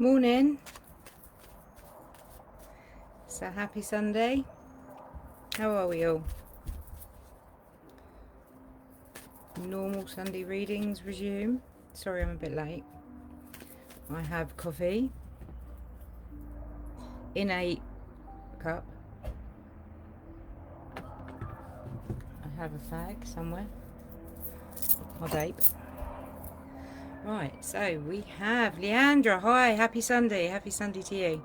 Morning. So happy Sunday. How are we all? Normal Sunday readings resume. Sorry I'm a bit late. I have coffee in a cup. I have a fag somewhere. I'll vape. Right, so we have Leandra. Hi, happy Sunday. Happy Sunday to you.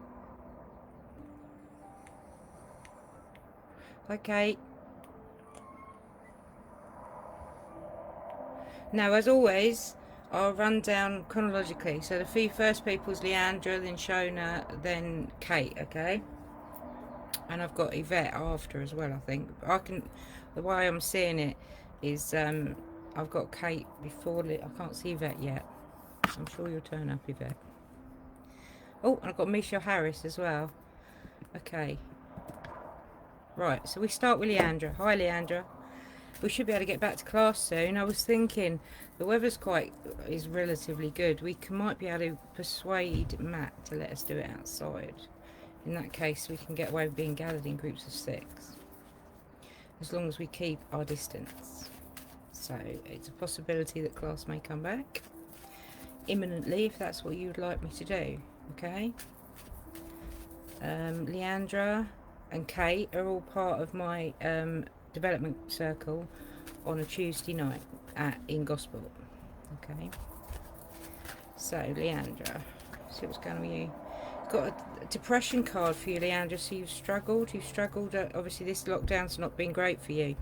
Hi, Kate. Now, as always, I'll run down chronologically. So the first people is Leandra, then Shona, then Kate, okay? And I've got Yvette after as well, I think. The way I'm seeing it is I've got Kate before, I can't see Yvette yet. I'm sure you'll turn up, Yvette. Oh, and I've got Michelle Harris as well. Okay. Right, so we start with Leandra. Hi, Leandra. We should be able to get back to class soon. I was thinking the weather's is relatively good. We might be able to persuade Matt to let us do it outside. In that case, we can get away with being gathered in groups of 6, as long as we keep our distance. So it's a possibility that class may come back imminently, if that's what you would like me to do. Okay. Leandra and Kate are all part of my development circle on a Tuesday night in Gosport. Okay. So Leandra, see what's going on with you. Got a depression card for you, Leandra. So you've struggled. Obviously this lockdown's not been great for you,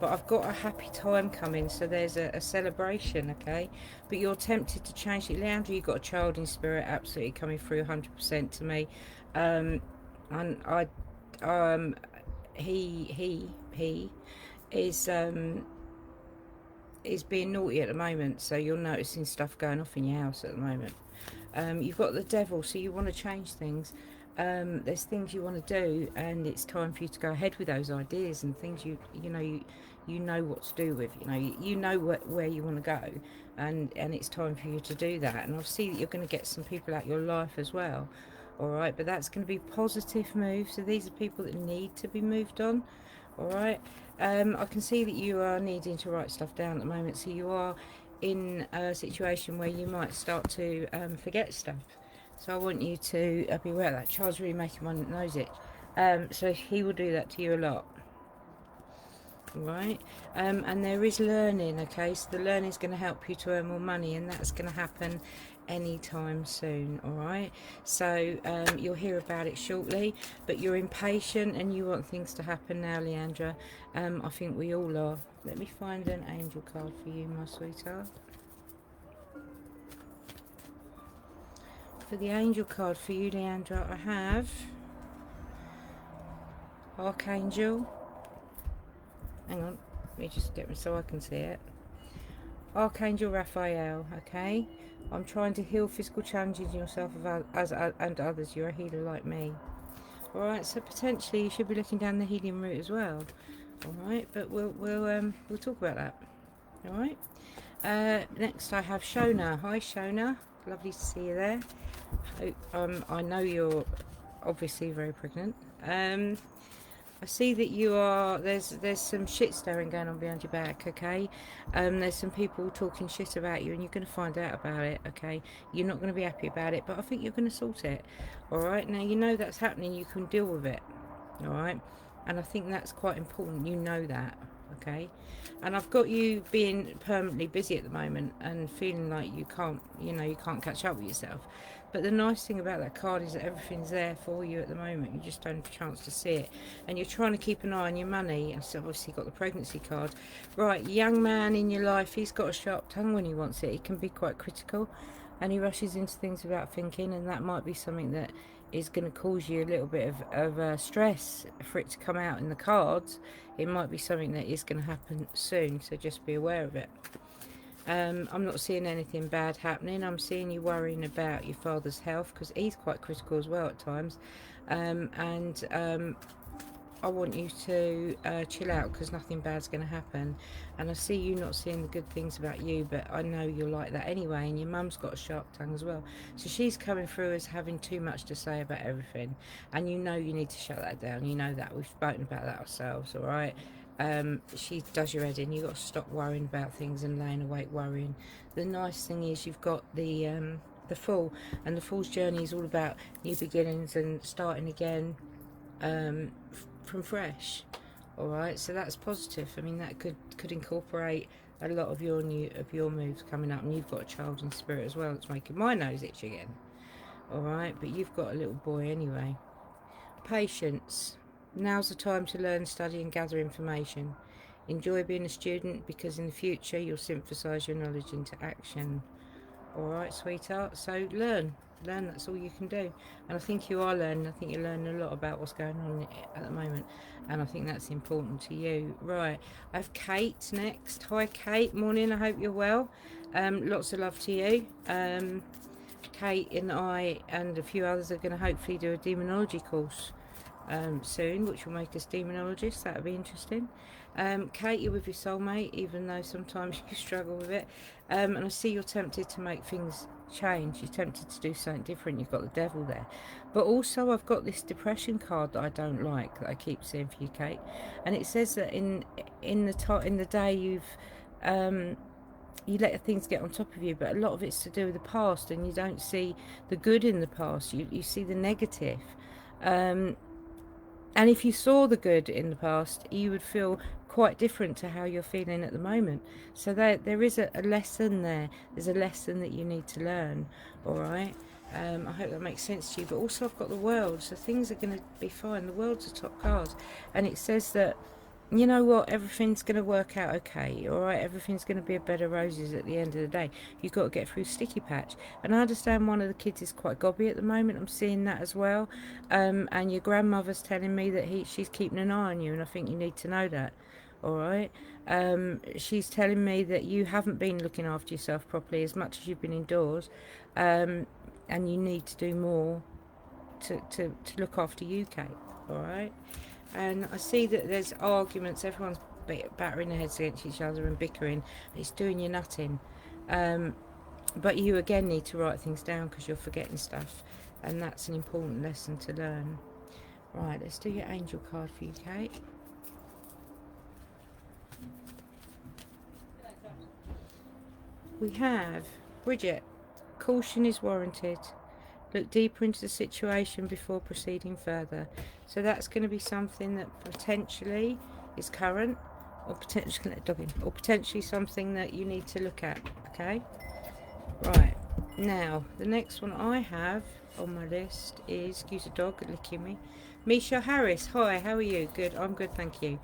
but I've got a happy time coming, so there's a celebration. Okay, but you're tempted to change it. Leandra, you've got a child in spirit absolutely coming through 100% to me. And he is being naughty at the moment, so you're noticing stuff going off in your house at the moment. You've got the devil, so you want to change things. There's things you want to do, and it's time for you to go ahead with those ideas and things you know what to do with. You know where you want to go, and it's time for you to do that. And I see that you're going to get some people out your life as well. All right, but that's going to be positive moves. So these are people that need to be moved on. All right. I can see that you are needing to write stuff down at the moment, so you are in a situation where you might start to forget stuff. So I want you to be aware of that. Child's really making my nose itch. So he will do that to you a lot. Right. And there is learning, okay? So the learning is going to help you to earn more money, and that's going to happen anytime soon. All right, so you'll hear about it shortly, but you're impatient and you want things to happen now, Leandra. I think we all are. Let me find an angel card for you, my sweetheart. For the angel card for you, Leandra, I have Archangel. Hang on, let me just get me so I can see it. Archangel Raphael, okay? I'm trying to heal physical challenges in yourself and others. You're a healer like me. Alright, so potentially you should be looking down the healing route as well. Alright, but we'll talk about that. Alright. Next I have Shona. Hi Shona. Lovely to see you there. I know you're obviously very pregnant. I see that you are, there's some shit stirring going on behind your back, okay? There's some people talking shit about you, and you're going to find out about it, okay? You're not going to be happy about it, but I think you're going to sort it, alright? Now, you know that's happening, you can deal with it, alright? And I think that's quite important, you know that, okay? And I've got you being permanently busy at the moment and feeling like you can't catch up with yourself. But the nice thing about that card is that everything's there for you at the moment. You just don't have a chance to see it. And you're trying to keep an eye on your money. And so obviously you've got the pregnancy card. Right, young man in your life, he's got a sharp tongue when he wants it. He can be quite critical. And he rushes into things without thinking. And that might be something that is going to cause you a little bit of stress for it to come out in the cards. It might be something that is going to happen soon. So just be aware of it. I'm not seeing anything bad happening. I'm seeing you worrying about your father's health because he's quite critical as well at times. I want you to chill out, because nothing bad's going to happen. And I see you not seeing the good things about you, but I know you're like that anyway, and your mum's got a sharp tongue as well. So she's coming through as having too much to say about everything, and you know you need to shut that down. You know that. We've spoken about that ourselves, all right? She does your head in. You've got to stop worrying about things and laying awake worrying. The nice thing is you've got the Fool, and the Fool's journey is all about new beginnings and starting again, from fresh. All right, so that's positive. I mean, that could incorporate a lot of your moves coming up, and you've got a child in spirit as well that's making my nose itch again. All right, but you've got a little boy anyway. Patience. Now's the time to learn, study and gather information. Enjoy being a student, because in the future you'll synthesize your knowledge into action. All right, sweetheart, so learn, that's all you can do. And I think you are learning. I think you're learning a lot about what's going on at the moment, and I think that's important to you. Right, I have Kate next. Hi Kate, morning, I hope you're well. Lots of love to you. Kate and I and a few others are going to hopefully do a demonology course soon, which will make us demonologists. That would be interesting. Kate, you're with your soulmate, even though sometimes you struggle with it. And I see you're tempted to make things change. You're tempted to do something different. You've got the devil there. But also I've got this depression card that I don't like, that I keep seeing for you, Kate. And it says that in the day you let things get on top of you, but a lot of it's to do with the past, and you don't see the good in the past. You see the negative. And if you saw the good in the past, you would feel quite different to how you're feeling at the moment. So there is a lesson there. There's a lesson that you need to learn, all right? I hope that makes sense to you. But also I've got the World, so things are going to be fine. The World's a top card. And it says that, you know what, everything's going to work out okay, all right? Everything's going to be a bed of roses at the end of the day. You've got to get through sticky patch. And I understand one of the kids is quite gobby at the moment. I'm seeing that as well. And your grandmother's telling me that she's keeping an eye on you, and I think you need to know that, all right? She's telling me that you haven't been looking after yourself properly as much as you've been indoors, and you need to do more to look after you, Kate, all right? And I see that there's arguments. Everyone's battering their heads against each other and bickering. It's doing you nothing. But you again need to write things down, because you're forgetting stuff, and that's an important lesson to learn. Right, let's do your angel card for you, Kate. We have Bridget. Caution is warranted. Look deeper into the situation before proceeding further. So that's going to be something that potentially is current, or potentially something that you need to look at, okay? Right, now the next one I have on my list is, excuse the dog licking me, Misha Harris. Hi, how are you? Good, I'm good, thank you.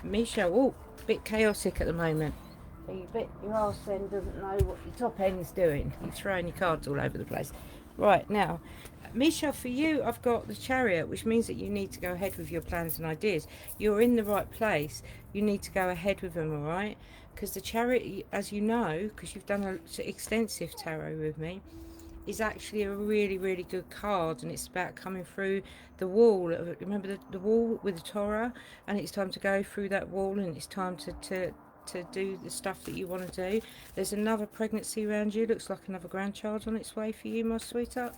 Misha, oh, bit chaotic at the moment. Your arse then doesn't know what your top end's doing. You're throwing your cards all over the place. Right, now, Misha, for you, I've got the Chariot, which means that you need to go ahead with your plans and ideas. You're in the right place. You need to go ahead with them, all right? Because the Chariot, as you know, because you've done an extensive tarot with me, is actually a really, really good card, and it's about coming through the wall. Remember the wall with the Torah? And it's time to go through that wall, and it's time to do the stuff that you want to do. There's another pregnancy around you. Looks like another grandchild on its way for you, my sweetheart.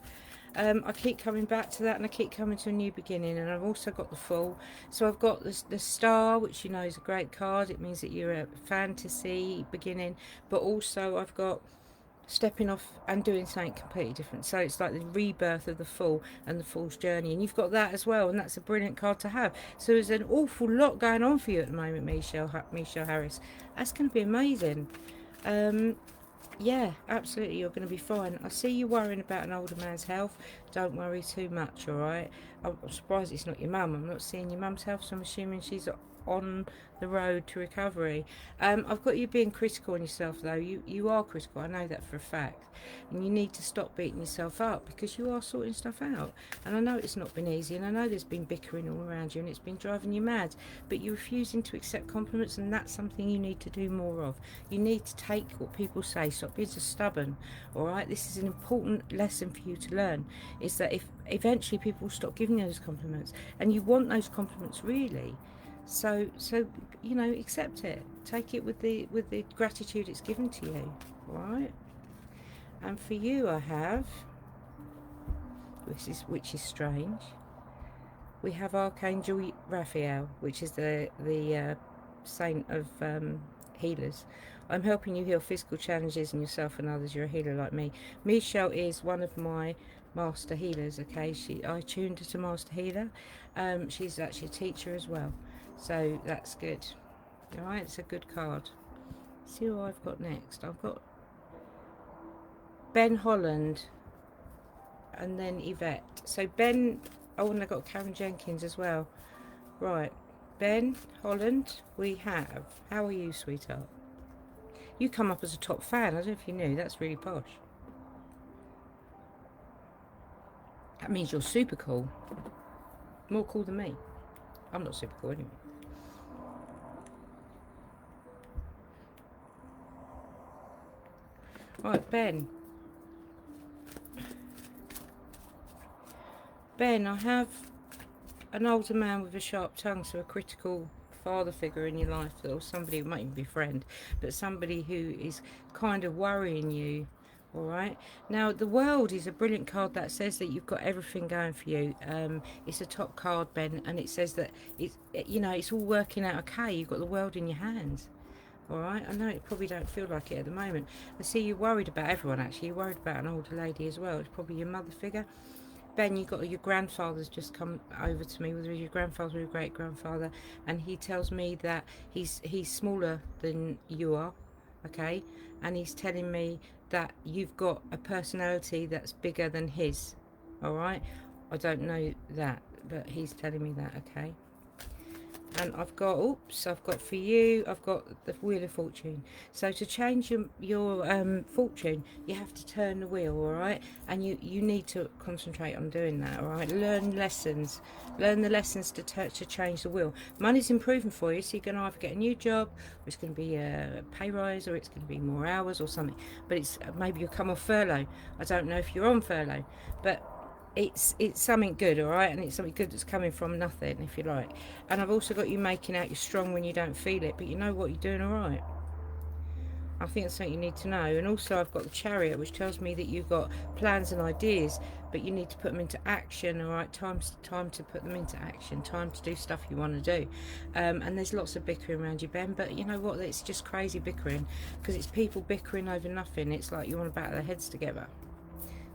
I keep coming back to that, and I keep coming to a new beginning. And I've also got the Fool. So I've got the Star, which you know is a great card. It means that you're a fantasy beginning. But also I've got stepping off and doing something completely different. So it's like the rebirth of the Fool and the Fool's journey, and you've got that as well, and that's a brilliant card to have. So there's an awful lot going on for you at the moment, Michelle Harris. That's going to be amazing. Yeah, absolutely, you're going to be fine. I see you worrying about an older man's health. Don't worry too much, all right? I'm surprised it's not your mum. I'm not seeing your mum's health, so I'm assuming she's on the road to recovery. I've got you being critical on yourself though. You are critical, I know that for a fact, and you need to stop beating yourself up because you are sorting stuff out. And I know it's not been easy, and I know there's been bickering all around you and it's been driving you mad, but you're refusing to accept compliments, and that's something you need to do more of. You need to take what people say, stop being so stubborn. All right, this is an important lesson for you to learn, is that if eventually people stop giving you those compliments, and you want those compliments really, so you know, accept it, take it with the gratitude it's given to you. All right. And for you, I have, which is strange, we have Archangel Raphael, which is the saint of healers. I'm helping you heal physical challenges in yourself and others. You're a healer like me. Michelle is one of my master healers. Okay, I tuned her to master healer. She's actually a teacher as well, so that's good. All right, it's a good card. See who I've got next. I've got Ben Holland and then Yvette. So Ben, oh, and I've got Karen Jenkins as well. Right, Ben Holland, we have. How are you, sweetheart? You come up as a top fan. I don't know if you knew. That's really posh. That means you're super cool. More cool than me. I'm not super cool anyway. Right, Ben. Ben, I have an older man with a sharp tongue, so a critical father figure in your life, or somebody who might even be a friend, but somebody who is kind of worrying you. All right, now the world is a brilliant card that says that you've got everything going for you. It's a top card, Ben, and it says that you know, it's all working out okay. You've got the world in your hands. All right, I know it probably don't feel like it at the moment. I see you're worried about everyone. Actually, you're worried about an older lady as well. It's probably your mother figure. Ben, you got your grandfather's just come over to me, whether your grandfather or your great grandfather, and he tells me that he's smaller than you are, okay, and he's telling me that you've got a personality that's bigger than his. All right, I don't know that, but he's telling me that, okay. And I've got, oops, I've got for you, I've got the Wheel of Fortune. So to change your fortune, you have to turn the wheel, all right? And you need to concentrate on doing that, all right? Learn lessons. Learn the lessons to change the wheel. Money's improving for you, so you're going to either get a new job, or it's going to be a pay rise, or it's going to be more hours or something. But it's maybe you'll come off furlough. I don't know if you're on furlough, but it's something good, all right, and it's something good that's coming from nothing, if you like. And I've also got you making out you're strong when you don't feel it, but you know what, you're doing all right. I think that's something you need to know. And also I've got the Chariot, which tells me that you've got plans and ideas, but you need to put them into action, all right? Time to put them into action, time to do stuff you want to do. And there's lots of bickering around you, Ben, but you know what, it's just crazy bickering, because it's people bickering over nothing. It's like you want to batter their heads together.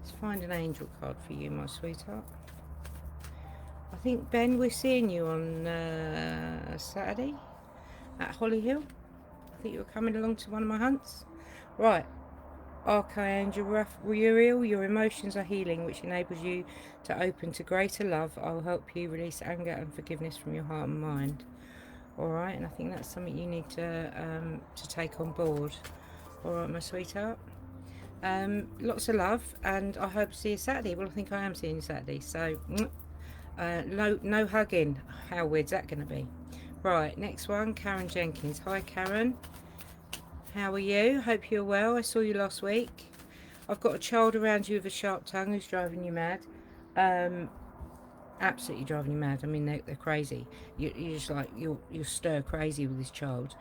Let's find an angel card for you, my sweetheart. I think, Ben, we're seeing you on Saturday at Holly Hill. I think you were coming along to one of my hunts. Right. Archangel Uriel, your emotions are healing, which enables you to open to greater love. I will help you release anger and forgiveness from your heart and mind. All right, and I think that's something you need to take on board. All right, my sweetheart. Lots of love, and I hope to see you Saturday. Well, I think I am seeing you Saturday, so no hugging. How weird's that going to be? Right, next one, Karen Jenkins. Hi, Karen. How are you? Hope you're well. I saw you last week. I've got a child around you with a sharp tongue who's driving you mad. Absolutely driving you mad. I mean, they're crazy. You're just like, you're stir crazy with this child.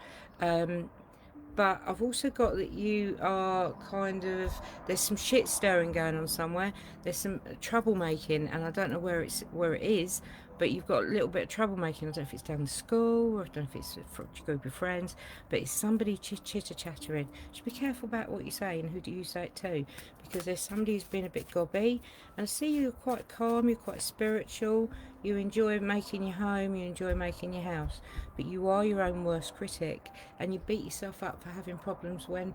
But I've also got that you are kind of, there's some shit stirring going on somewhere. There's some troublemaking, and I don't know where it is, but you've got a little bit of troublemaking. I don't know if it's down the school, or I don't know if it's a group of friends, but it's somebody chitter-chattering. Just be careful about what you say and who do you say it to, because there's somebody who's been a bit gobby. And I see you're quite calm, you're quite spiritual, you enjoy making your home, you enjoy making your house, but you are your own worst critic, and you beat yourself up for having problems when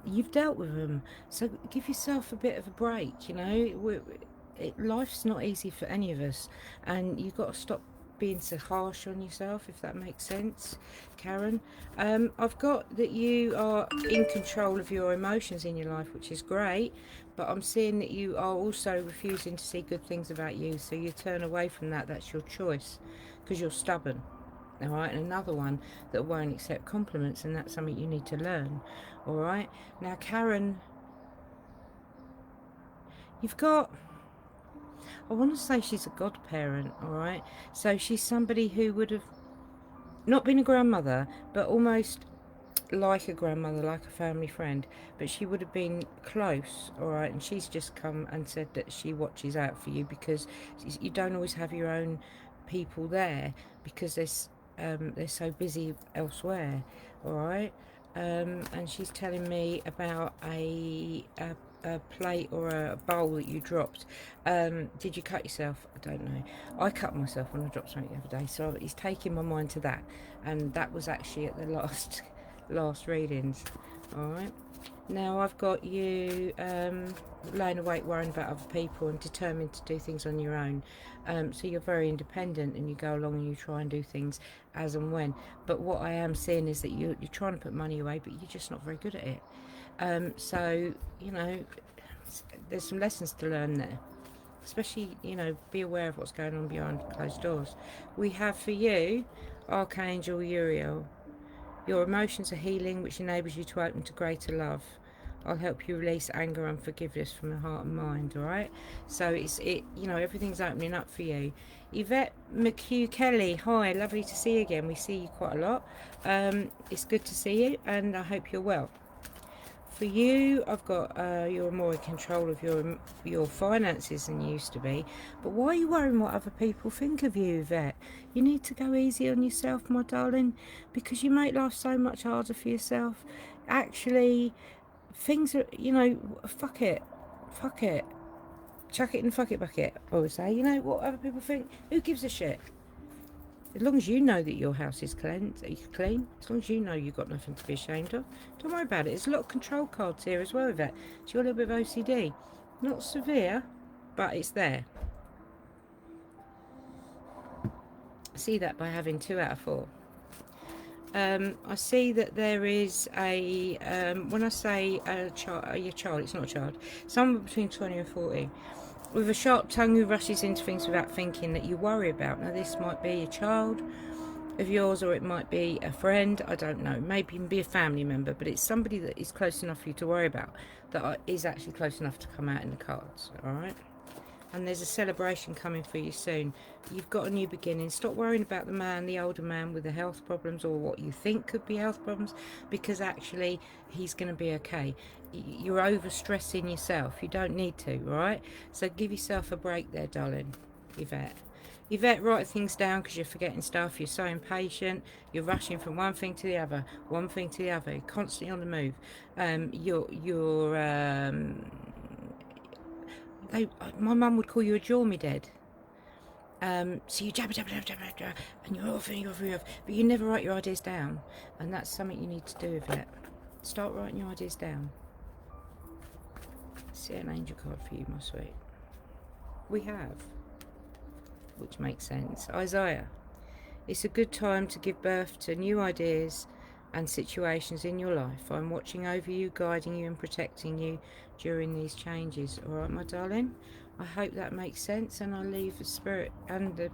you've dealt with them. So give yourself a bit of a break, you know. Life's not easy for any of us, and you've got to stop being so harsh on yourself, if that makes sense, Karen. I've got that you are in control of your emotions in your life, which is great, but I'm seeing that you are also refusing to see good things about you, so you turn away from that. That's your choice, because you're stubborn. All right, and another one that won't accept compliments, and that's something you need to learn. All right, now Karen, you've got, I want to say she's a godparent. All right, so she's somebody who would have not been a grandmother, but almost like a grandmother, like a family friend, but she would have been close. All right, and she's just come and said that she watches out for you, because you don't always have your own people there, because they're so busy elsewhere. All right, and she's telling me about a plate or a bowl that you dropped. Did you cut yourself? I don't know. I cut myself when I dropped something the other day, so he's taking my mind to that, and that was actually at the last readings. All right, now I've got you laying awake worrying about other people and determined to do things on your own. So you're very independent, and you go along and you try and do things as and when. But what I am seeing is that you're trying to put money away, but you're just not very good at it. So you know, there's some lessons to learn there, especially, you know, be aware of what's going on behind closed doors. We have for you Archangel Uriel. Your emotions are healing, which enables you to open to greater love. I'll help you release anger and forgiveness from the heart and mind. All right, so you know, everything's opening up for you. Yvette McHugh Kelly, hi, lovely to see you again. We see you quite a lot. It's good to see you, and I hope you're well. For you, I've got you're more in control of your finances than you used to be. But why are you worrying what other people think of you, Yvette? You need to go easy on yourself, my darling, because you make life so much harder for yourself. Actually, things are, you know, fuck it. Fuck it. Chuck it in the fuck it bucket, I would say. You know, what other people think, who gives a shit? As long as you know that your house is clean, as long as you know you've got nothing to be ashamed of, don't worry about it. There's a lot of control cards here as well with that. So you're a little bit of OCD. Not severe, but it's there. I see that by having 2 out of 4. I see that there is a, when I say a child, it's not a child, someone between 20 and 40. With a sharp tongue who rushes into things without thinking, that you worry about. Now this might be a child of yours, or it might be a friend, I don't know, maybe even be a family member, but it's somebody that is close enough for you to worry about, that is actually close enough to come out in the cards. All right, and there's a celebration coming for you soon. You've got a new beginning. Stop worrying about the man, the older man with the health problems, or what you think could be health problems, because actually he's going to be okay. You're overstressing yourself. You don't need to, right? So give yourself a break there, darling. Yvette, write things down, because you're forgetting stuff. You're so impatient. You're rushing from one thing to the other, one thing to the other. You're constantly on the move. My mum would call you a jaw-me dead. So you jabber, and you're off, but you never write your ideas down, and that's something you need to do with it. Start writing your ideas down. See an angel card for you, my sweet. We have, which makes sense, Isaiah. It's a good time to give birth to new ideas and situations in your life. I'm watching over you, guiding you and protecting you during these changes. All right, my darling? I hope that makes sense, and I'll leave the spirit and the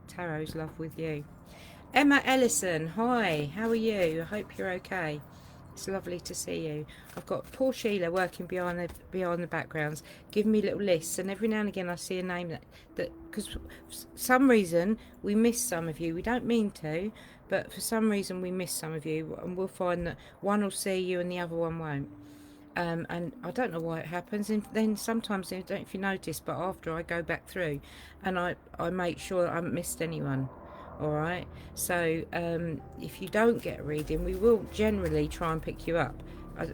tarot's love with you. Emma Ellison, hi, how are you? I hope you're okay. It's lovely to see you. I've got poor Sheila working behind the backgrounds, giving me little lists, and every now and again I see a name that because for some reason we miss some of you. We don't mean to, but for some reason we miss some of you, and we'll find that one will see you and the other one won't. And I don't know why it happens, and then sometimes, I don't know if you notice, but after I go back through and I make sure I haven't missed anyone. All right, so if you don't get a reading, we will generally try and pick you up.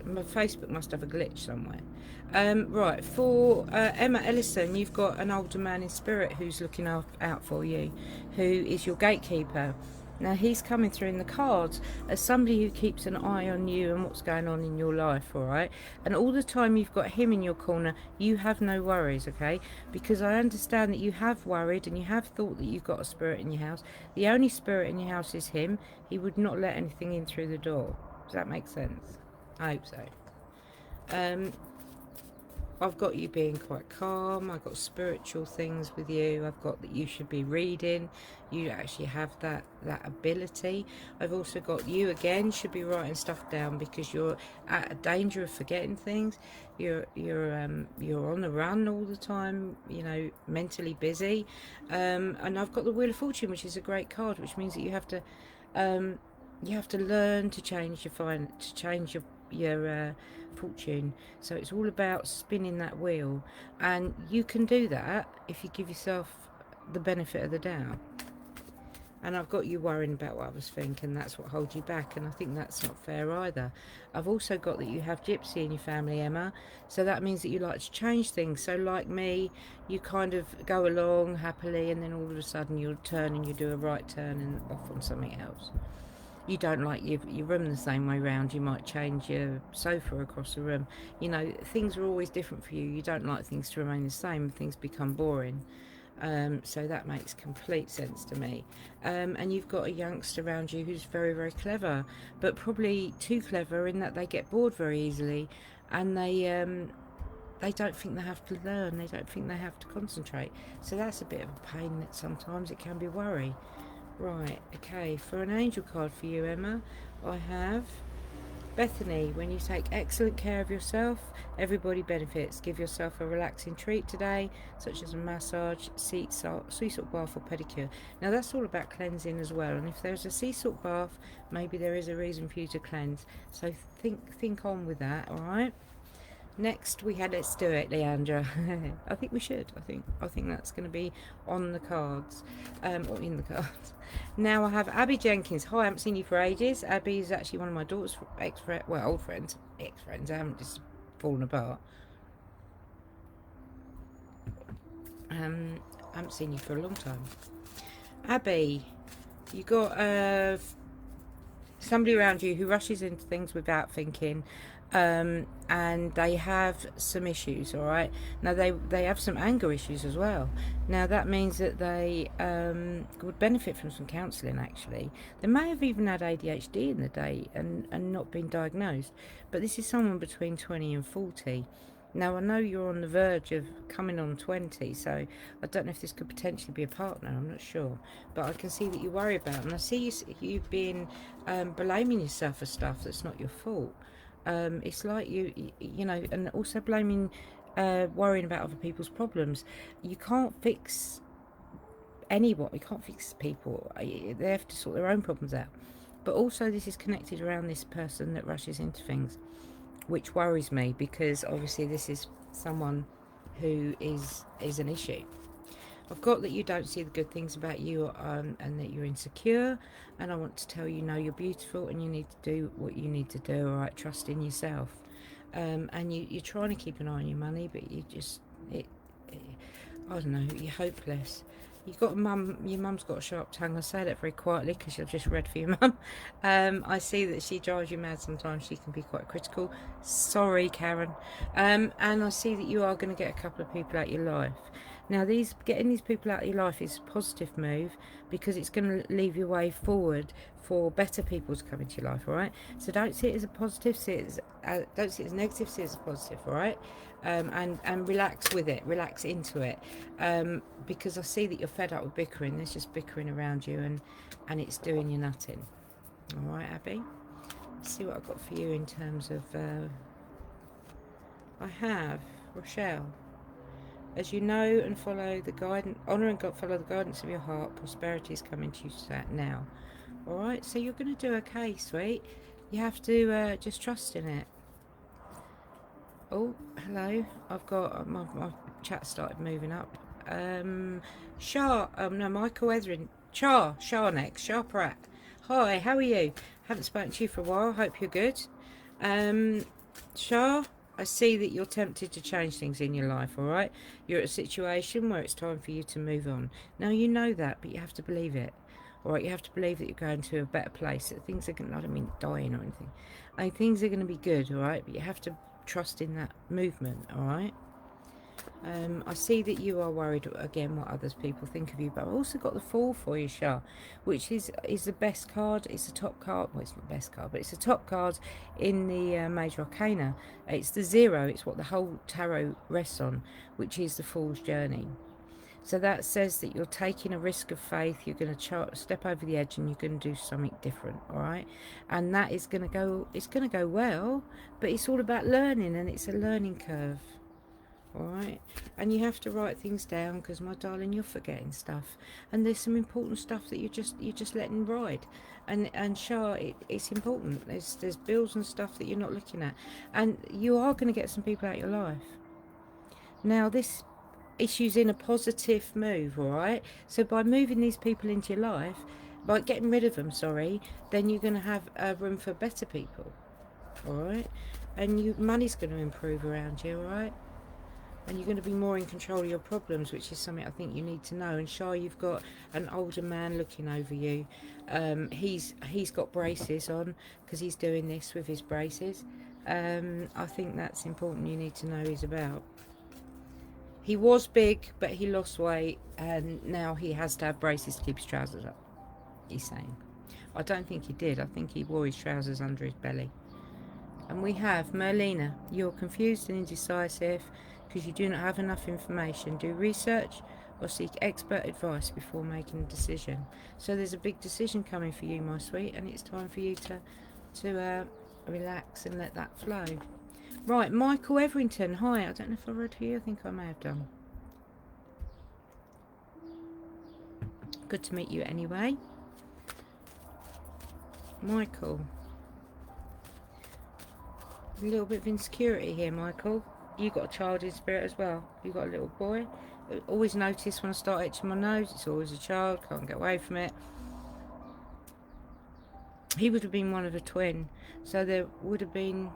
My Facebook must have a glitch somewhere. Right, for Emma Ellison, you've got an older man in spirit who's looking out for you, who is your gatekeeper. Now he's coming through in the cards as somebody who keeps an eye on you and what's going on in your life, all right? And all the time you've got him in your corner, you have no worries, okay? Because I understand that you have worried and you have thought that you've got a spirit in your house. The only spirit in your house is him. He would not let anything in through the door. Does that make sense? I hope so. I've got you being quite calm. I've got spiritual things with you. I've got that you should be reading. You actually have that ability. I've also got you again should be writing stuff down because you're at a danger of forgetting things. You're on the run all the time. You know, mentally busy. And I've got the Wheel of Fortune, which is a great card, which means that you have to learn to change your fortune. So it's all about spinning that wheel, and you can do that if you give yourself the benefit of the doubt. And I've got you worrying about what others think, and that's what holds you back, and I think that's not fair either. I've also got that you have Gypsy in your family, Emma, so that means that you like to change things. So like me, you kind of go along happily, and then all of a sudden you'll turn and you do a right turn and off on something else. You don't like your room the same way round. You might change your sofa across the room. You know, things are always different for you. You don't like things to remain the same. Things become boring. So that makes complete sense to me. And you've got a youngster around you who's very, very clever, but probably too clever in that they get bored very easily, and they don't think they have to learn. They don't think they have to concentrate. So that's a bit of a pain. That sometimes it can be worry. Right, okay, for an angel card for you, Emma, I have Bethany. When you take excellent care of yourself, everybody benefits. Give yourself a relaxing treat today, such as a massage, sea salt bath or pedicure. Now that's all about cleansing as well, and if there's a sea salt bath, maybe there is a reason for you to cleanse. So think on with that, alright? Next we had Let's Do It, Leandra. I think we should. I think that's going to be on the cards, or in the cards. Now I have Abby Jenkins. Hi, I haven't seen you for ages. Abby is actually one of my daughter's old friends, ex-friends. I haven't just fallen apart. I haven't seen you for a long time. Abby, you got somebody around you who rushes into things without thinking. And they have some issues, all right? Now they have some anger issues as well. Now that means that they would benefit from some counselling. Actually, they may have even had ADHD in the day and not been diagnosed, but this is someone between 20 and 40. Now I know you're on the verge of coming on 20, so I don't know if this could potentially be a partner. I'm not sure, but I can see that you worry about it, and I see you being blaming yourself for stuff that's not your fault. It's like you know, and also blaming, worrying about other people's problems. You can't fix anyone. You can't fix people. They have to sort their own problems out. But also, this is connected around this person that rushes into things, which worries me because obviously this is someone who is an issue. I've got that you don't see the good things about you, and that you're insecure, and I want to tell you, no, you're beautiful and you need to do what you need to do, all right? Trust in yourself. And you're trying to keep an eye on your money, but you just, I don't know, you're hopeless. You've got a mum, your mum's got a sharp tongue. I say that very quietly because I've just read for your mum. I see that she drives you mad sometimes. She can be quite critical. Sorry, Karen. And I see that you are going to get a couple of people out of your life. Now, getting these people out of your life is a positive move because it's going to leave your way forward for better people to come into your life, all right? So don't see it as a positive, don't see it as negative, see it as a positive, all right? And relax with it, relax into it, because I see that you're fed up with bickering. There's just bickering around you, and it's doing you nothing. All right, Abby? Let's see what I've got for you in terms of... I have Rochelle. As you know and follow the guidance, honour and follow the guidance of your heart, prosperity is coming to you now. All right, so you're going to do okay, sweet. You have to just trust in it. Oh, hello. I've got my chat started moving up. Shah, no, Michael Etherin. Shah next. Shah Pratt. Hi, how are you? Haven't spoken to you for a while. Hope you're good. Shah, I see that you're tempted to change things in your life, all right? You're at a situation where it's time for you to move on. Now, you know that, but you have to believe it, all right? You have to believe that you're going to a better place, that things are going to, I don't mean dying or anything. I mean, things are going to be good, all right? But you have to trust in that movement, all right? I see that you are worried again what others people think of you, but I've also got the Fool for you, Shah, which is the best card. It's the top card. Well, it's not the best card, but it's the top card in the Major Arcana. It's the 0. It's what the whole tarot rests on, which is the Fool's journey. So that says that you're taking a risk of faith. You're going to step over the edge, and you're going to do something different. All right, and that is going to go. It's going to go well, but it's all about learning, and it's a learning curve. All right, and you have to write things down, because my darling, you're forgetting stuff, and there's some important stuff that you're just letting ride. And Shah, it's important. There's bills and stuff that you're not looking at, and you are going to get some people out of your life. Now this issue's in a positive move, all right? So by moving these people into your life, by getting rid of them, sorry, then you're going to have room for better people, all right? And money's going to improve around you, all right? And you're going to be more in control of your problems, which is something I think you need to know. And Shah, you've got an older man looking over you. He's got braces on, because he's doing this with his braces. I think that's important. You need to know he's about. He was big, but he lost weight, and now he has to have braces to keep his trousers up, he's saying. I don't think he did. I think he wore his trousers under his belly. And we have Merlina. You're confused and indecisive because you do not have enough information. Do research or seek expert advice before making a decision. So there's a big decision coming for you, my sweet, and it's time for you to relax and let that flow. Right, Michael Everington. Hi, I don't know if I read for you. I think I may have done. Good to meet you anyway. Michael. A little bit of insecurity here, Michael. You got a child in spirit as well. You got a little boy. I always notice when I start itching my nose, it's always a child. Can't get away from it. He would have been one of a twin, so there would have been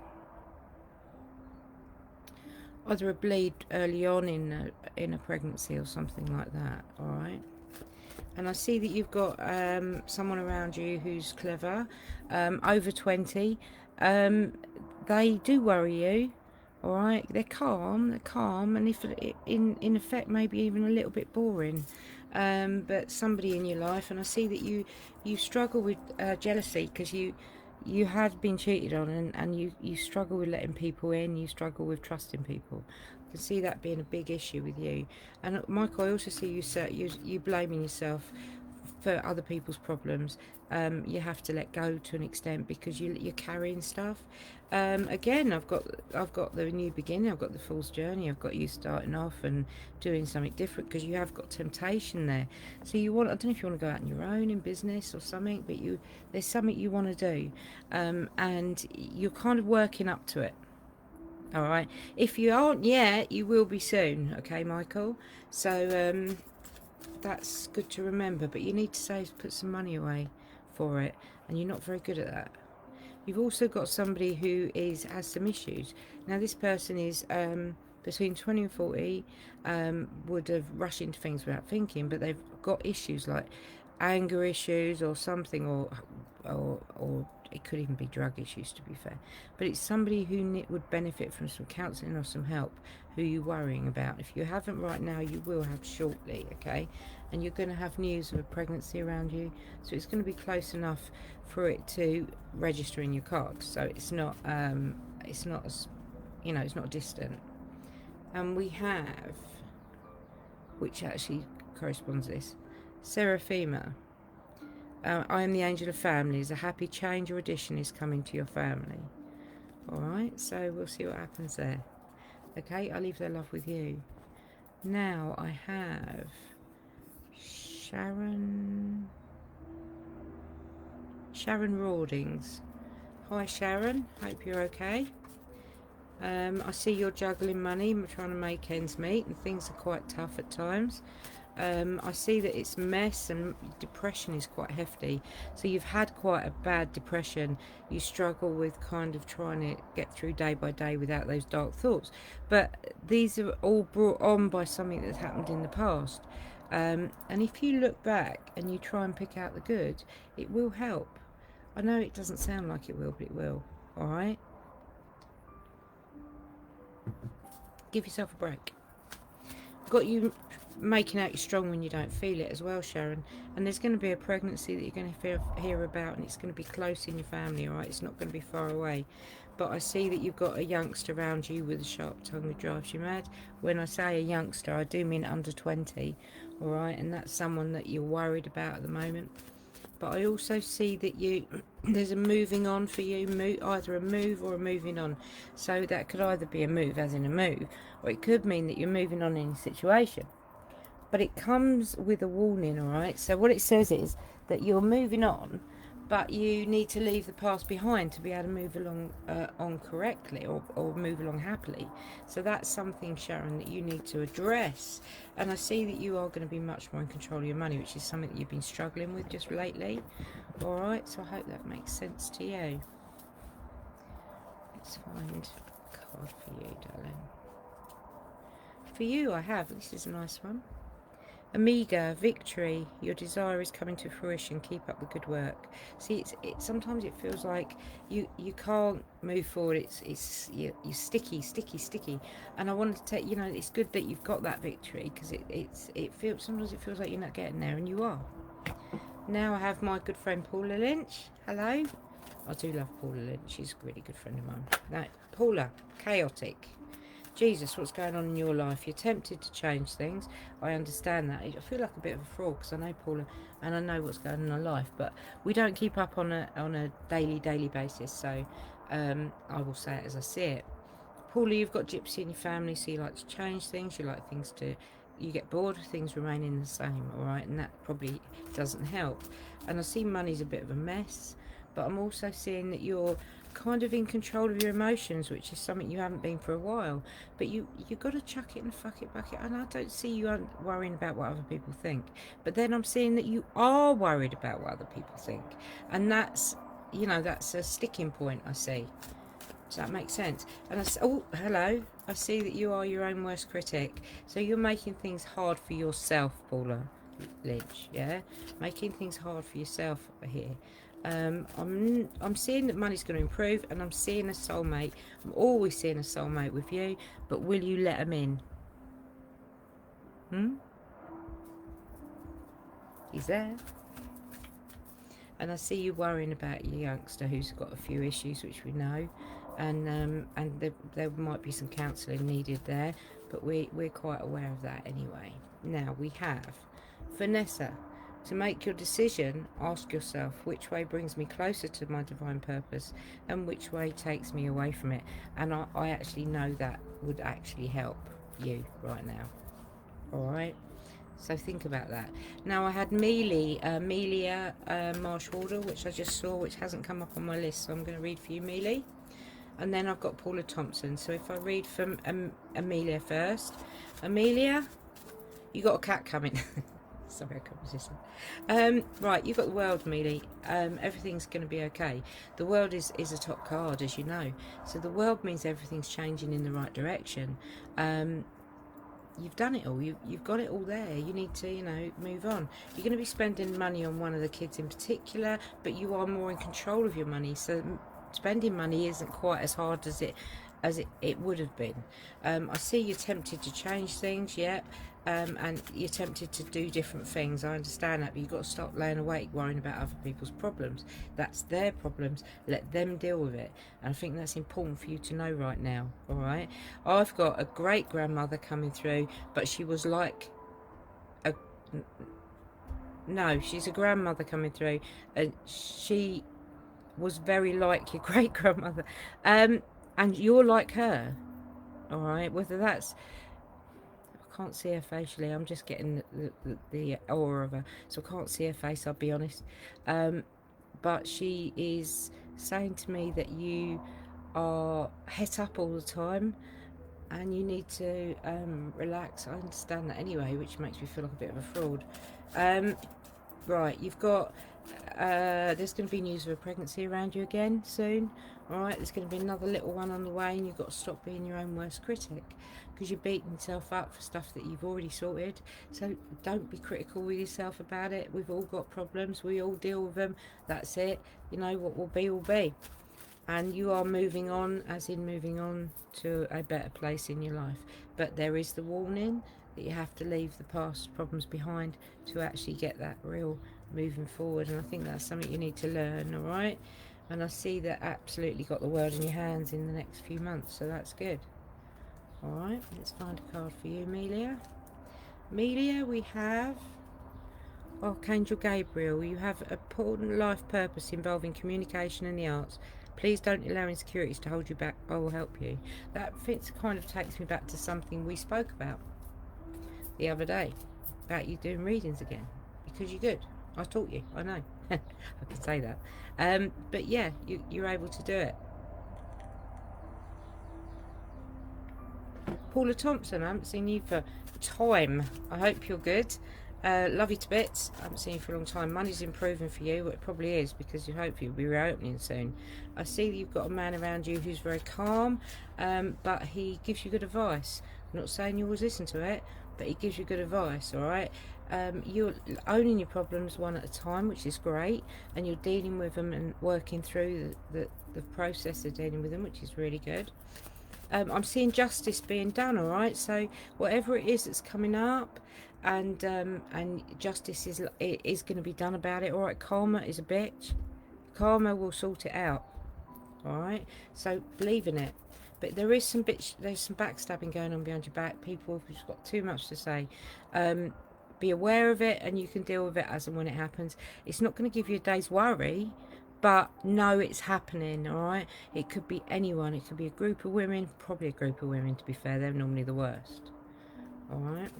either a bleed early on in a pregnancy or something like that. All right. And I see that you've got someone around you who's clever, over 20. They do worry you, all right? They're calm, and if in effect maybe even a little bit boring. But somebody in your life, and I see that you struggle with jealousy, because you had been cheated on, and you struggle with letting people in. You struggle with trusting people. I can see that being a big issue with you. And Michael, I also see you blaming yourself for other people's problems. You have to let go to an extent, because you're carrying stuff. Again, I've got the new beginning. I've got the Fool's journey. I've got you starting off and doing something different, because you have got temptation there. So I don't know if you want to go out on your own in business or something, but there's something you want to do, and you're kind of working up to it. All right. If you aren't yet, you will be soon. Okay, Michael. So that's good to remember. But you need to put some money away for it, and you're not very good at that. You've also got somebody who has some issues. Now this person is between 20 and 40, would have rushed into things without thinking, but they've got issues like anger issues or something, or it could even be drug issues, to be fair. But it's somebody who would benefit from some counselling or some help, who you're worrying about. If you haven't right now, you will have shortly, okay? And you're going to have news of a pregnancy around you, so it's going to be close enough for it to register in your card. So it's not it's not distant. And we have, which actually corresponds to this, Seraphima. I am the angel of families. A happy change or addition is coming to your family. All right, so we'll see what happens there. Okay, I'll leave their love with you. Now I have Sharon Rawdings. Hi Sharon, hope you're okay. I see you're juggling money, trying to make ends meet, and things are quite tough at times. I see that it's mess and depression is quite hefty. So you've had quite a bad depression. You struggle with kind of trying to get through day by day without those dark thoughts. But these are all brought on by something that's happened in the past. And if you look back and you try and pick out the good, it will help. I know it doesn't sound like it will, but it will. All right? Give yourself a break. Got you making out you're strong when you don't feel it as well, Sharon. And there's going to be a pregnancy that you're going to hear about, and it's going to be close in your family, all right? It's not going to be far away. But I see that you've got a youngster around you with a sharp tongue that drives you mad. When I say a youngster, I do mean under 20, all right? And that's someone that you're worried about at the moment. But I also see that there's a moving on for you, either a move or a moving on. So that could either be a move, as in a move, or it could mean that you're moving on in a situation. But it comes with a warning, all right? So what it says is that you're moving on, but you need to leave the past behind to be able to move along on correctly, or move along happily. So that's something, Sharon, that you need to address. And I see that you are going to be much more in control of your money, which is something that you've been struggling with just lately. All right, so I hope that makes sense to you. Let's find a card for you, darling. For you, I have. This is a nice one. Amiga, victory, your desire is coming to fruition, keep up the good work. See, sometimes it feels like you can't move forward, you're sticky. And I wanted to take, it's good that you've got that victory, because sometimes it feels like you're not getting there, and you are. Now I have my good friend Paula Lynch. Hello. I do love Paula Lynch, she's a really good friend of mine. Now, Paula, chaotic. Jesus, what's going on in your life? You're tempted to change things. I understand that. I feel like a bit of a fraud because I know Paula and I know what's going on in her life, but we don't keep up on a daily basis. So I will say it as I see it. Paula, you've got Gypsy in your family, so you like to change things. You like things you get bored of things remaining the same, all right? And that probably doesn't help. And I see money's a bit of a mess, but I'm also seeing that you're kind of in control of your emotions, which is something you haven't been for a while. But you've got to chuck it and fuck it bucket. And I don't see you worrying about what other people think. But then I'm seeing that you are worried about what other people think. And that's a sticking point, I see. Does that make sense? And oh, hello. I see that you are your own worst critic. So you're making things hard for yourself, Paula Lynch, yeah? Making things hard for yourself here. I'm seeing that money's going to improve, and I'm seeing a soulmate. I'm always seeing a soulmate with you, but will you let them in? He's there. And I see you worrying about your youngster who's got a few issues, which we know, and there might be some counselling needed there, but we're quite aware of that anyway. Now we have Vanessa. To make your decision, ask yourself, which way brings me closer to my divine purpose and which way takes me away from it? And I actually know that would actually help you right now. All right? So think about that. Now I had Amelia Marshwalder, which I just saw, which hasn't come up on my list. So I'm going to read for you, Mealy. And then I've got Paula Thompson. So if I read from Amelia first. Amelia, you got a cat coming. Sorry, I can't resist that. Right, you've got the world, Mealy. Everything's going to be okay. The world is a top card, as you know. So the world means everything's changing in the right direction. You've done it all. You've got it all there. You need to, move on. You're going to be spending money on one of the kids in particular, but you are more in control of your money. So spending money isn't quite as hard as it would have been. I see you're tempted to change things, yep. And you're tempted to do different things. I understand that, but you've got to stop laying awake worrying about other people's problems. That's their problems. Let them deal with it. And I think that's important for you to know right now, all right? I've got a great-grandmother coming through, but she was like no, she's a grandmother coming through, and she was very like your great-grandmother. And you're like her, all right? Whether that's... can't see her facially. I'm just getting the aura of her, so I can't see her face, I'll be honest. But she is saying to me that you are het up all the time, and you need to relax. I understand that anyway, which makes me feel like a bit of a fraud. Right, you've got there's going to be news of a pregnancy around you again soon. All right, there's going to be another little one on the way, and you've got to stop being your own worst critic, because you're beating yourself up for stuff that you've already sorted. So don't be critical with yourself about it. We've all got problems. We all deal with them. That's it. You know, what will be will be. And you are moving on, as in moving on to a better place in your life. But there is the warning that you have to leave the past problems behind to actually get that real moving forward. And I think that's something you need to learn, all right? And I see that absolutely got the world in your hands in the next few months, so that's good. All right, let's find a card for you, Amelia. Amelia, we have Archangel Gabriel. You have an important life purpose involving communication and the arts. Please don't allow insecurities to hold you back. I will help you. That kind of takes me back to something we spoke about the other day, about you doing readings again, because you're good. I taught you. I know. I can say that. But yeah, you're able to do it. Paula Thompson, I haven't seen you for time. I hope you're good. Love you to bits. I haven't seen you for a long time. Money's improving for you. Well, it probably is, because you hope you'll be reopening soon. I see that you've got a man around you who's very calm, but he gives you good advice. I'm not saying you always listen to it, but he gives you good advice, all right? You're owning your problems one at a time, which is great, and you're dealing with them and working through the process of dealing with them, which is really good. I'm seeing justice being done, all right? So whatever it is that's coming up, and justice is going to be done about it, all right? Karma is a bitch. Karma will sort it out, all right? So believe in it. But there's some backstabbing going on behind your back. People who've got too much to say. Be aware of it, and you can deal with it as and when it happens. It's not going to give you a day's worry, but know it's happening, all right? It could be anyone. It could be a group of women, probably a group of women, to be fair. They're normally the worst, all right?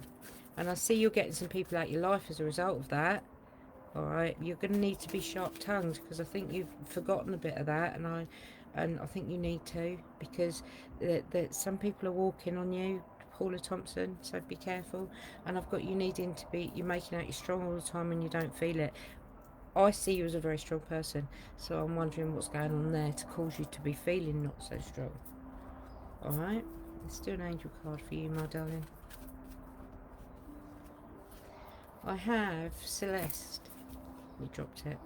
And I see you're getting some people out of your life as a result of that, all right? You're going to need to be sharp-tongued, because I think you've forgotten a bit of that, and I think you need to, because some people are walking on you, Paula Thompson, so be careful. And I've got you needing to be, you're making out you're strong all the time and you don't feel it. I see you as a very strong person, so I'm wondering what's going on there to cause you to be feeling not so strong. All right, let's do an angel card for you, my darling. I have Celeste. We dropped it.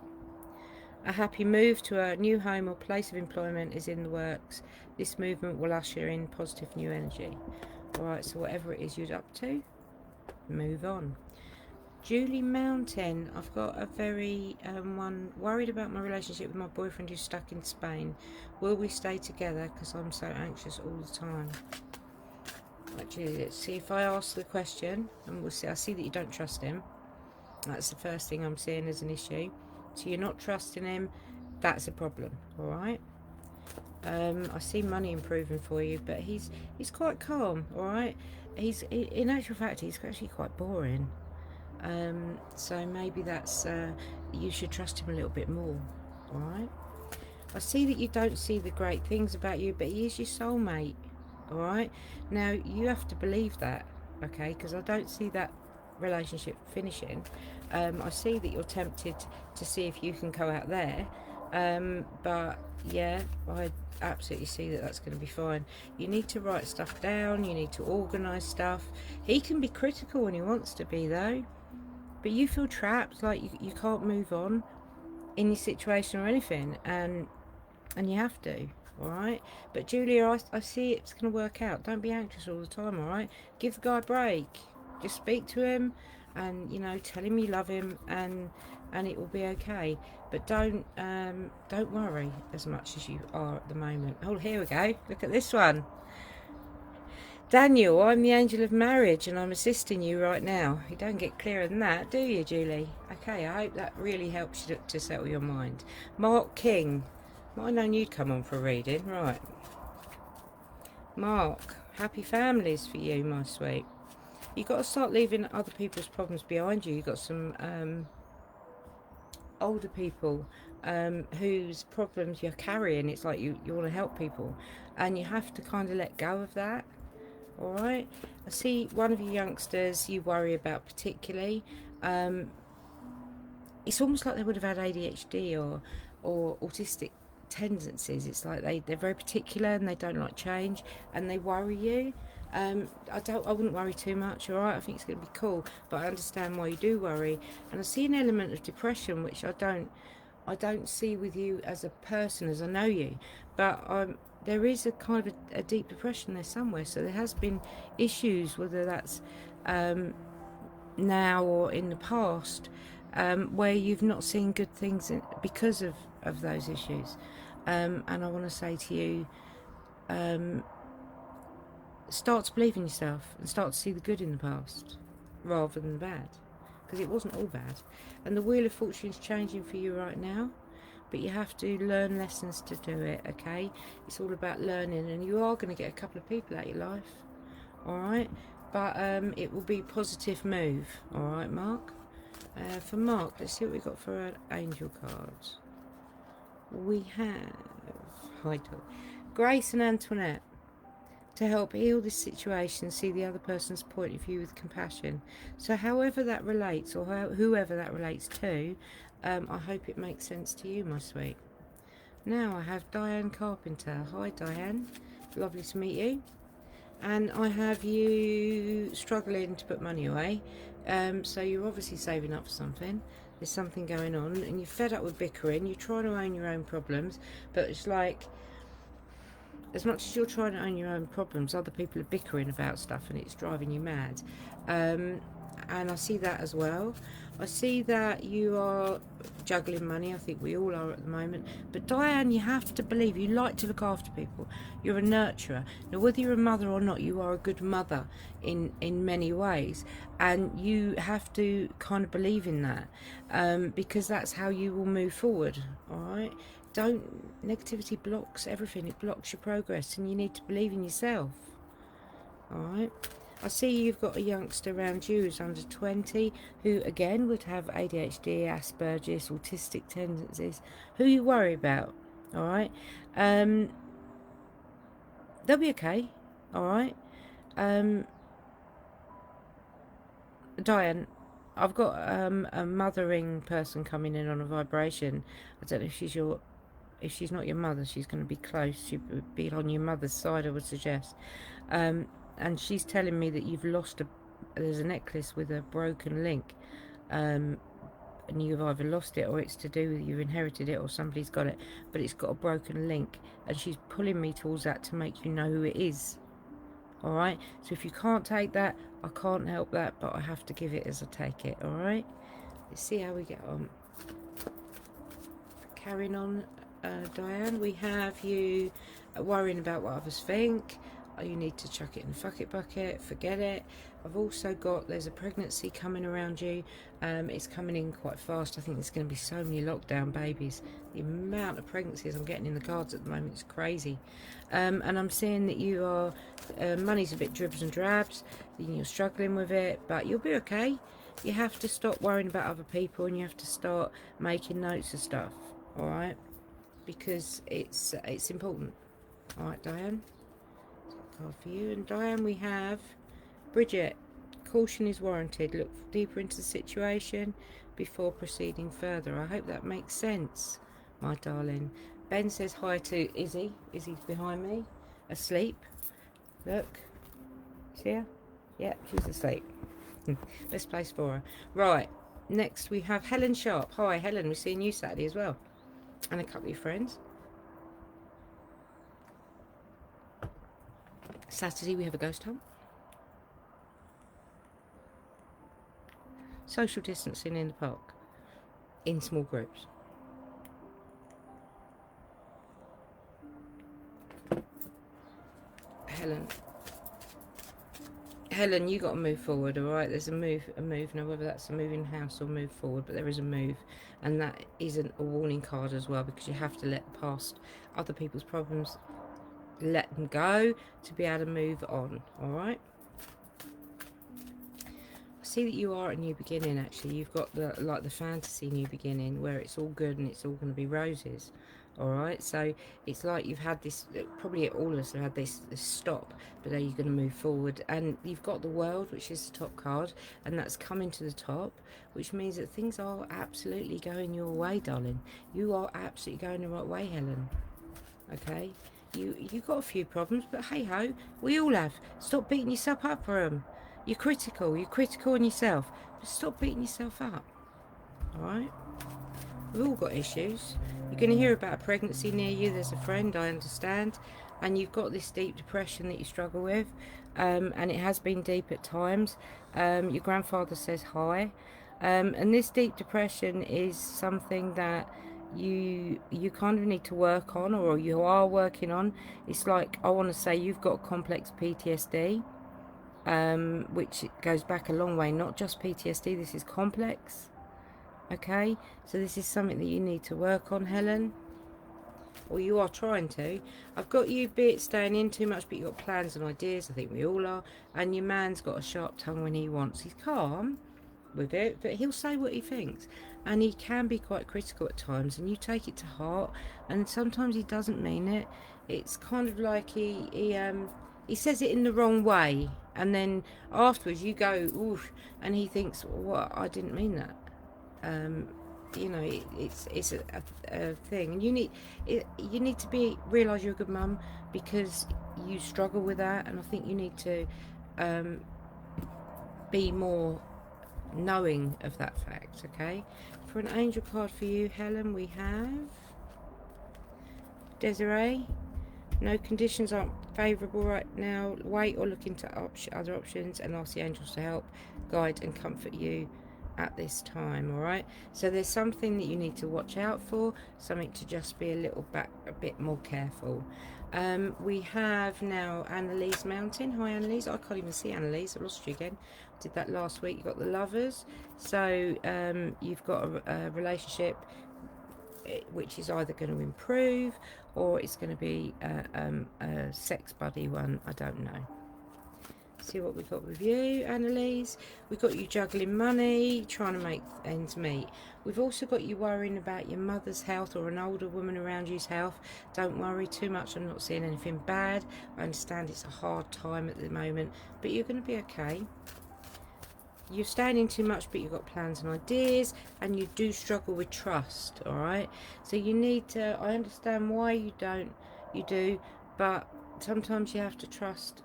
A happy move to a new home or place of employment is in the works. This movement will usher in positive new energy. All right, so whatever it is you're up to, move on. Julie Mountain, I've got a very one worried about my relationship with my boyfriend who's stuck in Spain. Will we stay together? Because I'm so anxious all the time. Actually, let's see if I ask the question, and we'll see. I see that you don't trust him. That's the first thing I'm seeing as an issue. So you're not trusting him. That's a problem. All right. I see money improving for you, but he's quite calm. All right. In actual fact, he's actually quite boring. So maybe that's you should trust him a little bit more. All right. I see that you don't see the great things about you, but he is your soulmate. All right. Now you have to believe that, okay? Because I don't see that relationship finishing. I see that you're tempted to see if you can go out there, but yeah, I absolutely see that that's going to be fine. You need to write stuff down. You need to organise stuff. He can be critical when he wants to be, though. But you feel trapped, like you can't move on in your situation or anything, and you have to, all right? But Julia, I see it's going to work out. Don't be anxious all the time, all right? Give the guy a break. Just speak to him, and tell him you love him, and it will be okay. But don't worry as much as you are at the moment. Oh, here we go. Look at this one. Daniel, I'm the angel of marriage and I'm assisting you right now. You don't get clearer than that, do you, Julie? Okay, I hope that really helps you to settle your mind. Mark King. Might have known you'd come on for a reading. Right. Mark, happy families for you, my sweet. You've got to start leaving other people's problems behind you. You've got some older people whose problems you're carrying. It's like you want to help people. And you have to kind of let go of that. all right? I see one of you youngsters you worry about particularly. It's almost like they would have had ADHD or autistic tendencies. It's like they're very particular and they don't like change and they worry you. I wouldn't worry too much, all right? I think it's going to be cool, but I understand why you do worry. And I see an element of depression, which I don't see with you as a person, as I know you, but there is a kind of a deep depression there somewhere. So there has been issues, whether that's now or in the past, where you've not seen good things because of those issues. And I want to say to you, start to believe in yourself and start to see the good in the past rather than the bad, because it wasn't all bad. And the wheel of fortune is changing for you right now, but you have to learn lessons to do it, okay? It's all about learning, and you are going to get a couple of people out of your life, all right? But it will be a positive move, all right, Mark? For Mark, let's see what we've got for our angel cards. We have Grace and Antoinette. To help heal this situation, see the other person's point of view with compassion. So however that relates, or whoever that relates to, I hope it makes sense to you, my sweet. Now I have Diane Carpenter. Hi Diane, lovely to meet you. And I have you struggling to put money away. So you're obviously saving up for something. There's something going on and you're fed up with bickering. You're trying to own your own problems, but it's like, as much as you're trying to own your own problems, other people are bickering about stuff and it's driving you mad. And I see that as well. I see that you are juggling money. I think we all are at the moment. But Diane, you have to believe, you like to look after people. You're a nurturer. Now, whether you're a mother or not, you are a good mother in many ways. And you have to kind of believe in that, because that's how you will move forward, all right? Negativity blocks everything. It blocks your progress, and you need to believe in yourself, all right? I see you've got a youngster around you who's under 20 who again would have ADHD, Asperger's, autistic tendencies, who you worry about, all right? They'll be okay, all right? Diane, I've got a mothering person coming in on a vibration. I don't know if she's not your mother, she's going to be close. She would be on your mother's side, I would suggest. And she's telling me that you've there's a necklace with a broken link. And you've either lost it or it's to do with you've inherited it or somebody's got it. But it's got a broken link. And she's pulling me towards that to make you know who it is. Alright? So if you can't take that, I can't help that. But I have to give it as I take it. Alright? Let's see how we get on. Carrying on. Diane, we have you worrying about what others think. You need to chuck it in the fuck it bucket, forget it. I've also got, there's a pregnancy coming around you. It's coming in quite fast. I think there's going to be so many lockdown babies. The amount of pregnancies I'm getting in the cards at the moment is crazy. And I'm seeing that you are, money's a bit dribs and drabs, you're struggling with it, but you'll be okay. You have to stop worrying about other people and you have to start making notes of stuff, alright? Because it's important. Alright, Diane? Card for you. And Diane, we have Bridget. Caution is warranted. Look deeper into the situation before proceeding further. I hope that makes sense, my darling. Ben says hi to Izzy. Izzy's behind me, asleep. Look. See her? Yeah, she's asleep. Best place for her. Right. Next we have Helen Sharp. Hi, Helen. We're seeing you Saturday as well. And a couple of your friends. Saturday we have a ghost hunt. Social distancing in the park. In small groups. Helen, you got to move forward, all right? There's a move. Now, whether that's a move in house or move forward, but there is a move, and that isn't a warning card as well, because you have to let past other people's problems, let them go to be able to move on, all right? I see that you are a new beginning. Actually, you've got the fantasy new beginning where it's all good and it's all going to be roses, All right, so it's like you've had this, probably all of us have had this stop, but now you're going to move forward, and you've got the world, which is the top card, and that's coming to the top, which means that things are absolutely going your way, darling. You are absolutely going the right way, Helen. Okay, you got a few problems, but hey ho, we all have. Stop beating yourself up for them. You're critical on yourself, but stop beating yourself up. All right. We've all got issues. You're going to hear about a pregnancy near you. There's a friend, I understand. And you've got this deep depression that you struggle with. And it has been deep at times. Your grandfather says hi. And this deep depression is something that you kind of need to work on, or you are working on. It's like, I want to say, you've got complex PTSD, which goes back a long way. Not just PTSD, this is complex. Okay, so this is something that you need to work on, Helen, or you are trying to. I've got you bit staying in too much, but you've got plans and ideas. I think we all are. And your man's got a sharp tongue when he wants. He's calm with it, but he'll say what he thinks, and he can be quite critical at times, and you take it to heart, and sometimes he doesn't mean it. It's kind of like he says it in the wrong way, and then afterwards you go oof, and he thinks, well, what, I didn't mean that. You know, it's a thing, and you need to be realize you're a good mum, because you struggle with that, and I think you need to be more knowing of that fact. Okay, for an angel card for you, Helen, we have Desiree. No conditions aren't favourable right now. Wait or look into other options, and ask the angels to help, guide and comfort you at this time. All right, so there's something that you need to watch out for, something to just be a bit more careful. We have now Annalise Mountain. Hi Annalise. I can't even see Annalise, I lost you again. Did that last week. You've got the Lovers, so you've got a relationship which is either going to improve, or it's going to be a sex buddy one. I don't know. See what we've got with you, Annalise. We've got you juggling money, trying to make ends meet. We've also got you worrying about your mother's health, or an older woman around you's health. Don't worry too much. I'm not seeing anything bad. I understand it's a hard time at the moment, but you're going to be okay. You're staying in too much, but you've got plans and ideas, and you do struggle with trust. All right, so you need to, I understand why you do, but sometimes you have to trust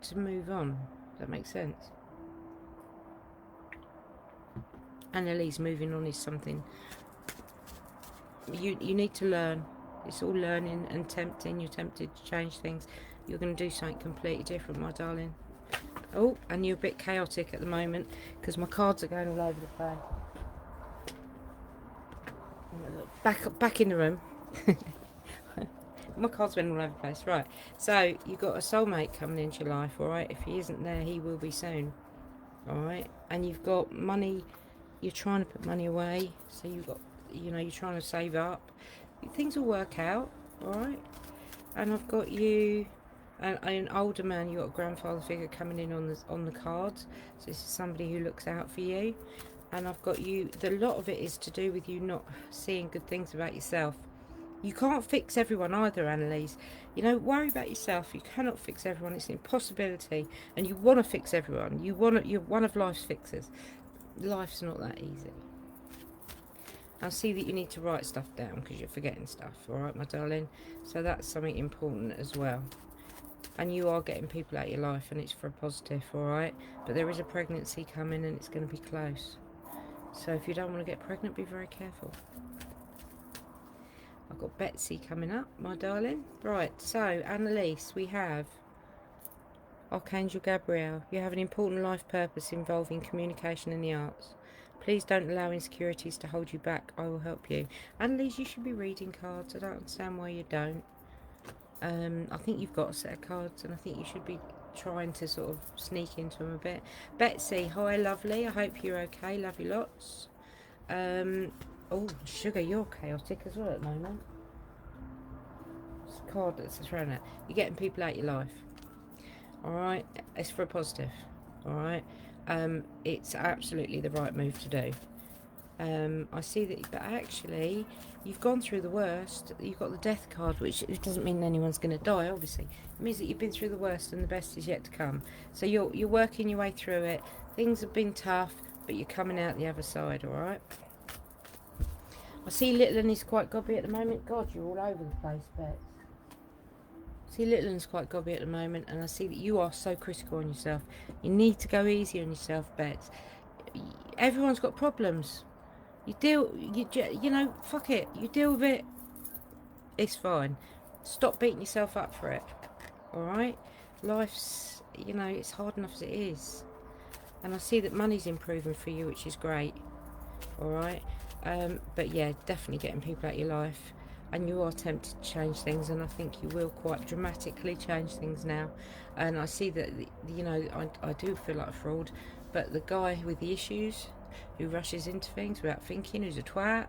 to move on. Does that make sense? Annalise, moving on is something you need to learn. It's all learning and tempting. You're tempted to change things. You're going to do something completely different, my darling. Oh, and you're a bit chaotic at the moment, because my cards are going all over the place. Back in the room. My cards went all over the place. Right, so you've got a soulmate coming into your life. All right, if he isn't there, he will be soon. All right, and you've got money. You're trying to put money away, so you've got, you're trying to save up. Things will work out. All right, and I've got you. An older man. You got a grandfather figure coming in on the cards. So this is somebody who looks out for you. And I've got you. A lot of it is to do with you not seeing good things about yourself. You can't fix everyone either, Annalise. Worry about yourself. You cannot fix everyone. It's an impossibility. And you want to fix everyone. You're one of life's fixers. Life's not that easy. I see that you need to write stuff down, because you're forgetting stuff. All right, my darling. So that's something important as well. And you are getting people out of your life, and it's for a positive. All right, but there is a pregnancy coming, and it's going to be close. So if you don't want to get pregnant, be very careful. I've got Betsy coming up, my darling. Right, so Annalise, we have Archangel Gabriel. You have an important life purpose involving communication and the arts. Please don't allow insecurities to hold you back. I will help you. Annalise, you should be reading cards. I don't understand why you don't. I think you've got a set of cards, and I think you should be trying to sort of sneak into them a bit. Betsy, hi lovely. I hope you're okay. Love you lots. Oh, Sugar, you're chaotic as well at the moment. It's a card that's thrown out. You're getting people out of your life. Alright, it's for a positive. Alright, it's absolutely the right move to do. I see that, but actually, you've gone through the worst. You've got the death card, which it doesn't mean anyone's going to die. Obviously, it means that you've been through the worst and the best is yet to come. So you're working your way through it. Things have been tough, but you're coming out the other side. All right. I see little and he's quite gobby at the moment. God, you're all over the place, Bex. See, little one's quite gobby at the moment, and I see that you are so critical on yourself. You need to go easy on yourself, Bex. Everyone's got problems. You know, fuck it. You deal with it. It's fine. Stop beating yourself up for it. Alright? Life's, you know, it's hard enough as it is. And I see that money's improving for you, which is great. Alright? But yeah, definitely getting people out of your life. And you are tempted to change things, and I think you will quite dramatically change things now. And I see that, you know, I do feel like a fraud, but the guy with the issues, who rushes into things without thinking, who's a twat,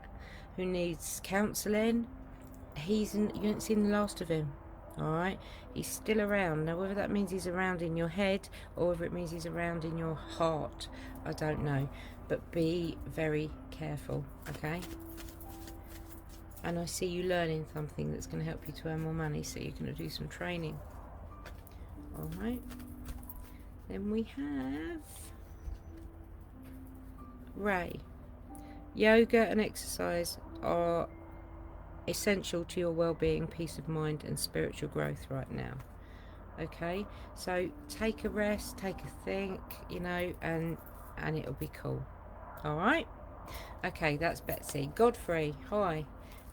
who needs counselling, you haven't seen the last of him. Alright? He's still around. Now, whether that means he's around in your head or whether it means he's around in your heart, I don't know. But be very careful, okay? And I see you learning something that's going to help you to earn more money, so you're going to do some training. Alright. Then we have Ray. Yoga and exercise are essential to your well-being, peace of mind and spiritual growth right now. Okay, so take a rest, take a think, you know, and it'll be cool. All right. Okay, that's Betsy. Godfrey, hi,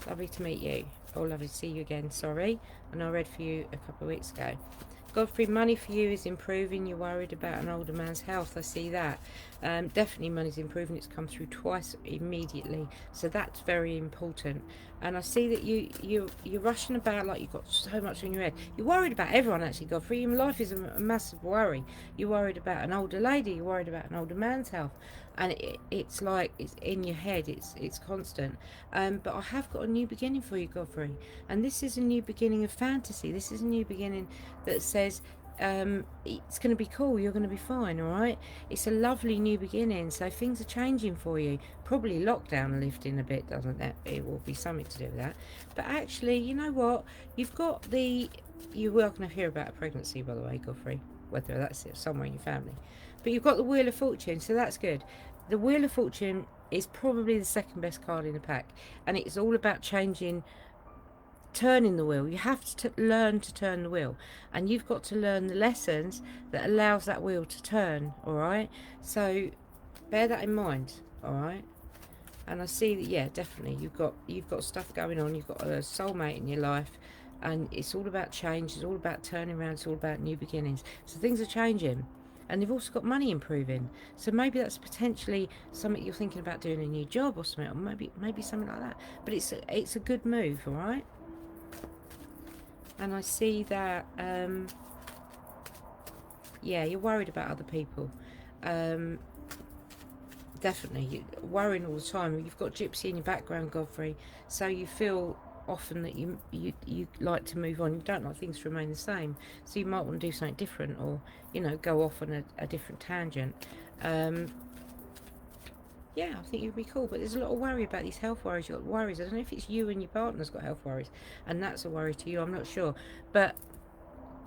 lovely to meet you. Oh, lovely to see you again. Sorry, and I read for you a couple of weeks ago. Godfrey, money for you is improving. You're worried about an older man's health. I see that. Definitely money's improving. It's come through twice immediately. So that's very important. And I see that you're rushing about like you've got so much on your head. You're worried about everyone, actually, Godfrey. Your life is a massive worry. You're worried about an older lady. You're worried about an older man's health. And it's like it's in your head. It's constant. But I have got a new beginning for you, Godfrey. And this is a new beginning of fantasy. This is a new beginning that says it's going to be cool, you're going to be fine, all right? It's a lovely new beginning, so things are changing for you. Probably lockdown lifting a bit, doesn't it? It will be something to do with that. But actually, you know what? You've got you're welcome to hear about a pregnancy, by the way, Godfrey, whether that's somewhere in your family. But you've got the Wheel of Fortune, so that's good. The Wheel of Fortune is probably the second best card in the pack, and it's all about turning the wheel. You have to learn to turn the wheel, and you've got to learn the lessons that allows that wheel to turn. All right, so bear that in mind. All right, and I see that, yeah, definitely you've got stuff going on. You've got a soulmate in your life, and it's all about change. It's all about turning around. It's all about new beginnings. So things are changing. And you've also got money improving, so maybe that's potentially something you're thinking about doing, a new job or something, or maybe something like that. But it's a good move, all right. And I see that, yeah, you're worried about other people. Definitely, you're worrying all the time. You've got Gypsy in your background, Godfrey, so you feel often that you like to move on. You don't like things to remain the same, so you might want to do something different, or, you know, go off on a different tangent. Yeah, I think you'd be cool, but there's a lot of worry about these health worries. You've got worries. I don't know if it's you and your partner's got health worries, and that's a worry to you. I'm not sure, but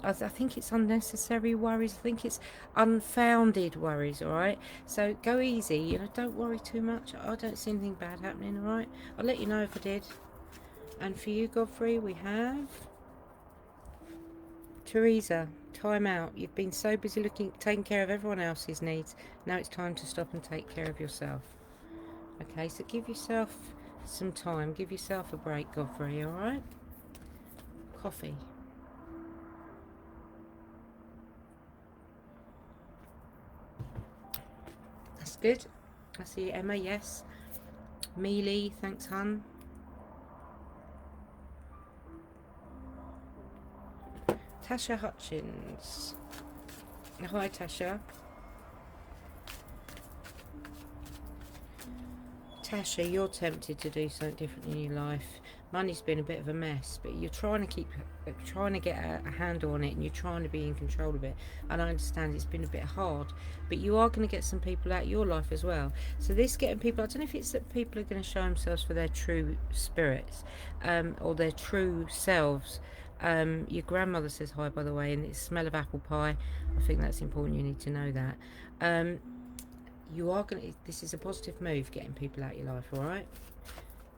I think it's unnecessary worries. I think it's unfounded worries, all right? So go easy, you know, don't worry too much. I don't see anything bad happening, all right? I'll let you know if I did. And for you, Godfrey, we have Teresa. Time out. You've been so busy taking care of everyone else's needs. Now it's time to stop and take care of yourself. Okay, so give yourself some time. Give yourself a break, Godfrey, all right? Coffee. That's good. I see Emma, yes. Mealy, thanks, hun. Tasha Hutchins. Hi, Tasha. Tasha, you're tempted to do something different in your life. Money's been a bit of a mess, but you're trying to get a handle on it, and you're trying to be in control of it. And I understand it's been a bit hard, but you are going to get some people out of your life as well. So this getting people, I don't know if it's that people are going to show themselves for their true spirits, or their true selves. Your grandmother says hi, by the way, and it's smell of apple pie. I think that's important. You need to know that. You are going to, this is a positive move, getting people out of your life, all right?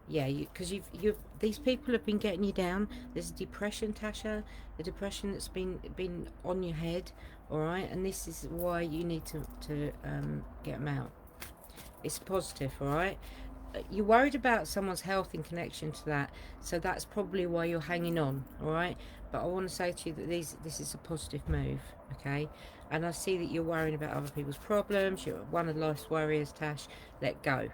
Yeah, because you've these people have been getting you down. There's a depression, Tasha, the depression that's been on your head, all right? And this is why you need to get them out. It's positive, all right? You're worried about someone's health in connection to that, so that's probably why you're hanging on, all right? But I want to say to you that this is a positive move, okay? And I see that you're worrying about other people's problems. You're one of life's warriors, Tash. Let go.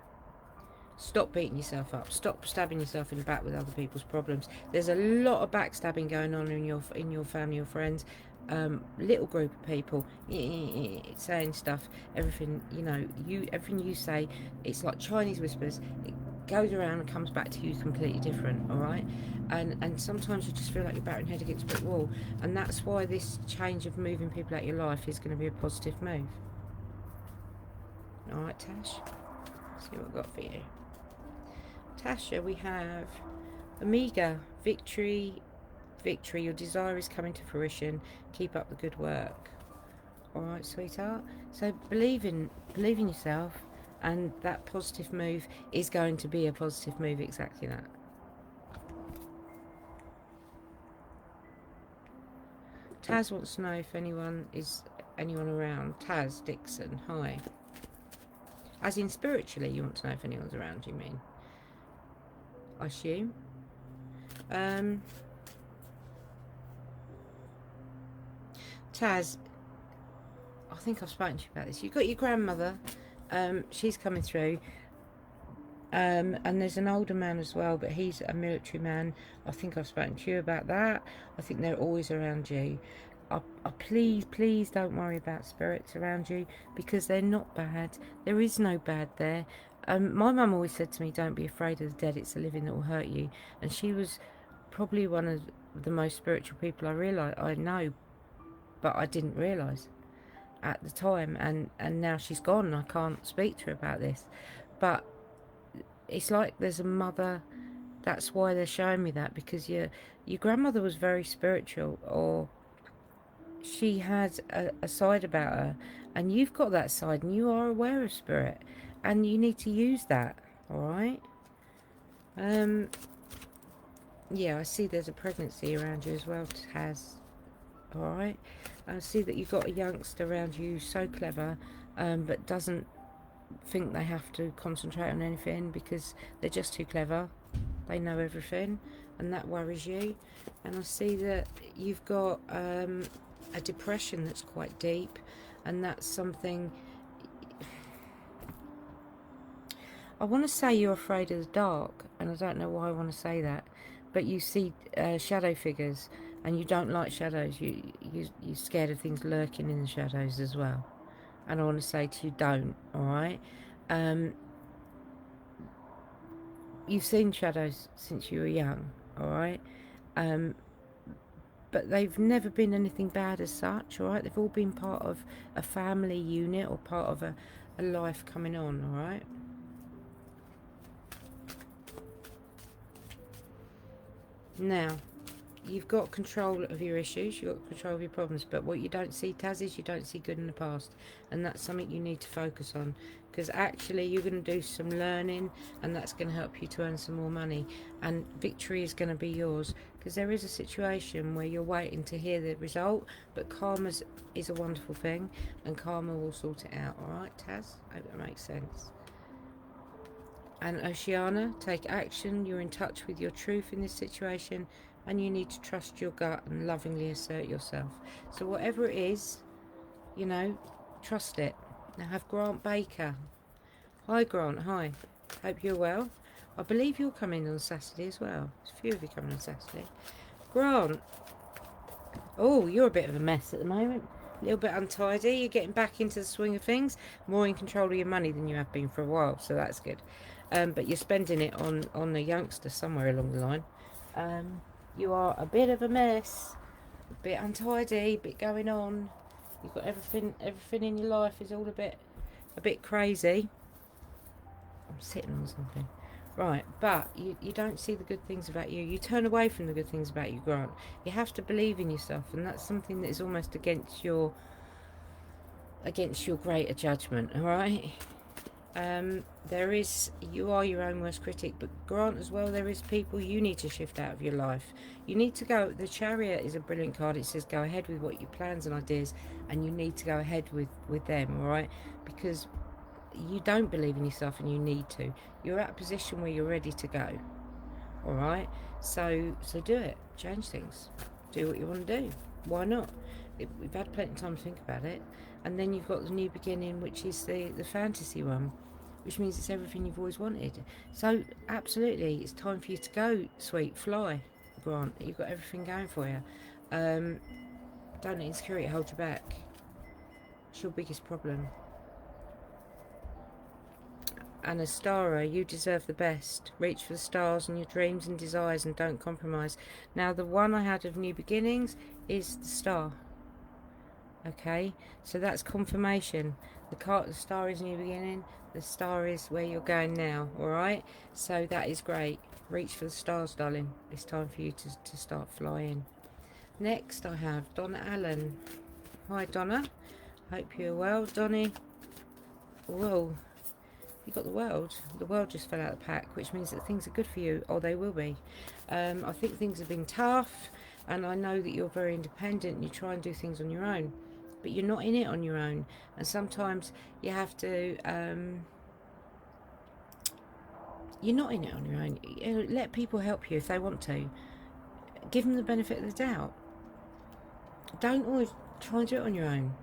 Stop beating yourself up. Stop stabbing yourself in the back with other people's problems. There's a lot of backstabbing going on in your family or friends. Little group of people saying stuff. Everything everything you say, it's like Chinese whispers. It goes around and comes back to you completely different. All right, and sometimes you just feel like you're batting head against a brick wall, and that's why this change of moving people out of your life is going to be a positive move. All right, Tash. Let's see what I've got for you. Tasha, we have Amiga, victory, your desire is coming to fruition, keep up the good work. Alright, sweetheart, so believe in yourself, and that positive move is going to be a positive move, exactly that. Taz wants to know if anyone around. Taz Dixon, hi. As in spiritually, you want to know if anyone's around, you mean? I assume. Taz, I think I've spoken to you about this. You've got your grandmother. She's coming through. And there's an older man as well, but he's a military man. I think I've spoken to you about that. I think they're always around you. Please don't worry about spirits around you, because they're not bad. There is no bad there. My mum always said to me, don't be afraid of the dead, it's the living that will hurt you. And she was probably one of the most spiritual people I know, but I didn't realise at the time. And now she's gone and I can't speak to her about this. But it's like there's a mother. That's why they're showing me that, because your grandmother was very spiritual, or she had a side about her, and you've got that side, and you are aware of spirit, and you need to use that. All right. Yeah, I see there's a pregnancy around you as well, Taz. All right. I see that you've got a youngster around you, so clever, but doesn't think they have to concentrate on anything because they're just too clever. They know everything, and that worries you. And I see that you've got a depression that's quite deep, and that's something. I want to say you're afraid of the dark, and I don't know why I want to say that, but you see shadow figures, and you don't like shadows. You're scared of things lurking in the shadows as well. And I want to say to you, don't. All right. You've seen shadows since you were young. All right. But they've never been anything bad as such. All right. They've all been part of a family unit, or part of a life coming on. All right. Now, you've got control of your issues, you've got control of your problems, but what you don't see, Taz, is you don't see good in the past, and that's something you need to focus on, because actually you're going to do some learning, and that's going to help you to earn some more money, and victory is going to be yours, because there is a situation where you're waiting to hear the result, but karma is a wonderful thing, and karma will sort it out. All right, Taz? I hope that makes sense. And Oceana, take action. You're in touch with your truth in this situation, and you need to trust your gut and lovingly assert yourself. So whatever it is, trust it. Now have Grant Baker. Hi Grant, hi. Hope you're well. I believe you're coming on Saturday as well. There's a few of you coming on Saturday. Grant. Oh, you're a bit of a mess at the moment. A little bit untidy. You're getting back into the swing of things. More in control of your money than you have been for a while, so that's good. but you're spending it on a youngster somewhere along the line. You are a bit of a mess, a bit untidy, a bit going on. You've got everything in your life is all a bit crazy. I'm sitting on something. Right, but you don't see the good things about you. You turn away from the good things about you, Grant. You have to believe in yourself, and that's something that is almost against your greater judgment, all right? You are your own worst critic, but Grant as well, there is people you need to shift out of your life. You need to go. The Chariot is a brilliant card. It says go ahead with what your plans and ideas, and you need to go ahead with them, all right? Because you don't believe in yourself and you need to. You're at a position where you're ready to go, all right? So do it. Change things. Do what you want to do. Why not? We've had plenty of time to think about it. And then you've got the new beginning, which is the fantasy one, which means it's everything you've always wanted. So absolutely, it's time for you to go, sweet, fly, Grant. You've got everything going for you. Don't let insecurity hold you back. It's your biggest problem. And a starer, you deserve the best. Reach for the stars and your dreams and desires, and don't compromise. Now, the one I had of new beginnings is the star. Okay, so that's confirmation. The star is new beginning. The star is where you're going now. All right, so that is great. Reach for the stars, darling. It's time for you to start flying. Next, I have Donna Allen. Hi, Donna. Hope you're well, Donnie. Whoa. You got the world. The world just fell out of the pack, which means that things are good for you, or they will be. I think things have been tough, and I know that you're very independent and you try and do things on your own, but you're not in it on your own. And sometimes you have to, you're not in it on your own. Let people help you if they want to. Give them the benefit of the doubt. Don't always try and do it on your own.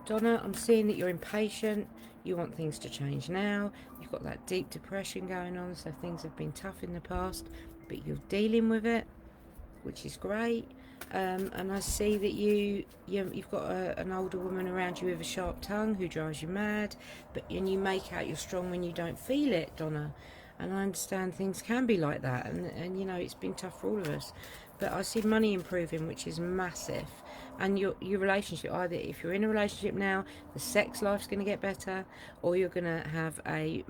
Donna, I'm seeing that you're impatient. You want things to change now. You've got that deep depression going on, so things have been tough in the past, but you're dealing with it, which is great. And I see that you've got an older woman around you with a sharp tongue who drives you mad, and you make out you're strong when you don't feel it, Donna. And I understand things can be like that, and you know, it's been tough for all of us. But I see money improving, which is massive. And your relationship, either if you're in a relationship now, the sex life's going to get better, or you're going to have a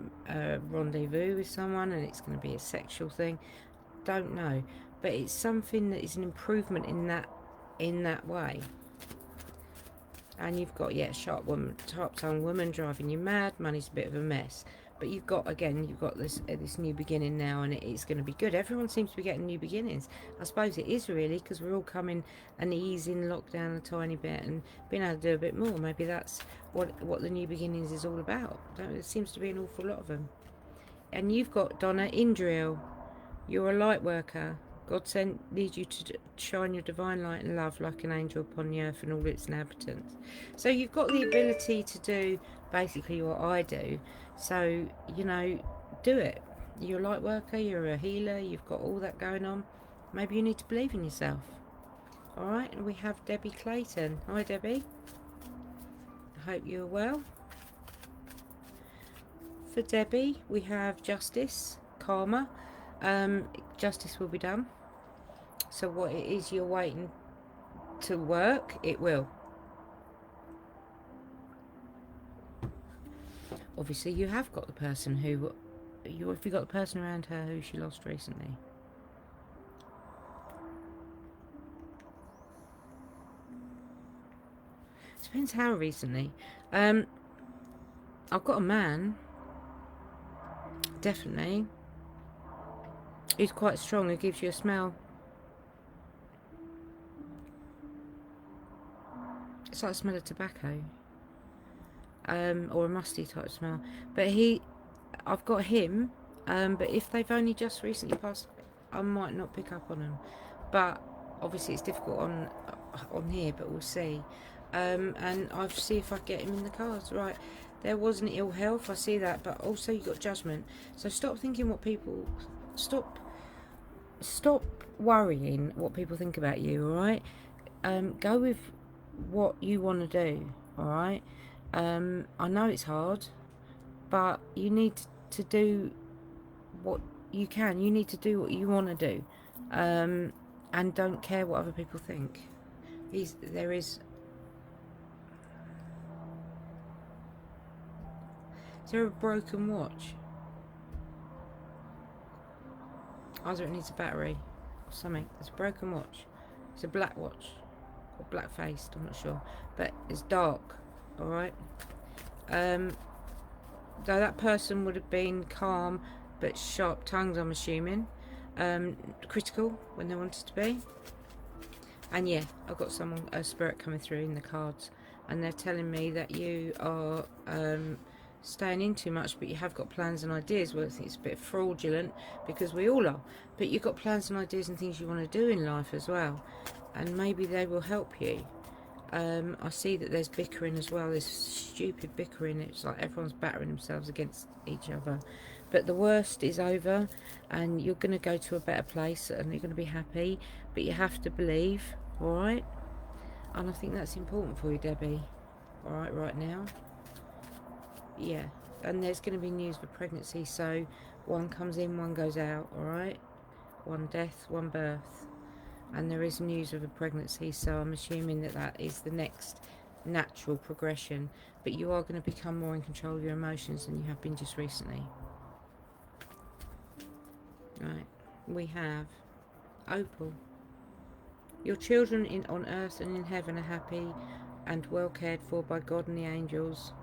rendezvous with someone and it's going to be a sexual thing. Don't know, but it's something that is an improvement in that way. And you've got sharp tongue woman driving you mad. Money's a bit of a mess. But you've got this new beginning now, and it's going to be good. Everyone seems to be getting new beginnings. I suppose it is really, because we're all coming and easing lockdown a tiny bit and being able to do a bit more. Maybe that's what the new beginnings is all about. There seems to be an awful lot of them. And you've got Donna Indriel. You're a light worker. God needs you to shine your divine light and love like an angel upon the earth and all its inhabitants. So you've got the ability to do basically what I do. So, you know, do it. You're a light worker, you're a healer, you've got all that going on. Maybe you need to believe in yourself. All right, and we have Debbie Clayton. Hi, Debbie. I hope you're well. For Debbie, we have justice, karma. Justice will be done. So what it is you're waiting to work, it will. Obviously, you have got the person have you got the person around her who she lost recently? Depends how recently. I've got a man, definitely. He's quite strong. He gives you a smell. It's like the smell of tobacco. Or a musty type smell. But I've got him, but if they've only just recently passed, I might not pick up on them. But obviously it's difficult on here, but we'll see. And I'll see if I get him in the cards. Right, there was an ill health, I see that, but also you got judgment. So stop thinking what people... Stop worrying what people think about you, alright? Go with what you want to do, alright? I know it's hard, but you need to do what you can. You need to do what you want to do, and don't care what other people think. There is there a broken watch? Either it needs a battery or something. There's a broken watch. It's a black watch, or black faced, I'm not sure, but it's dark. All right. Though that person would have been calm but sharp tongued, I'm assuming. Critical when they wanted to be. And yeah, I've got a spirit coming through in the cards, and they're telling me that you are staying in too much, but you have got plans and ideas. Well, I think it's a bit fraudulent, because we all are, but you've got plans and ideas and things you want to do in life as well, and maybe they will help you. I see that there's bickering as well. There's stupid bickering. It's like everyone's battering themselves against each other. But the worst is over, and you're going to go to a better place, and you're going to be happy. But you have to believe, all right? And I think that's important for you, Debbie. All right now. Yeah. And there's going to be news for pregnancy, so one comes in, one goes out, all right? One death, one birth. And there is news of a pregnancy, so I'm assuming that that is the next natural progression. But you are going to become more in control of your emotions than you have been just recently. Right. We have Opal. Your children on earth and in heaven are happy and well cared for by God and the angels.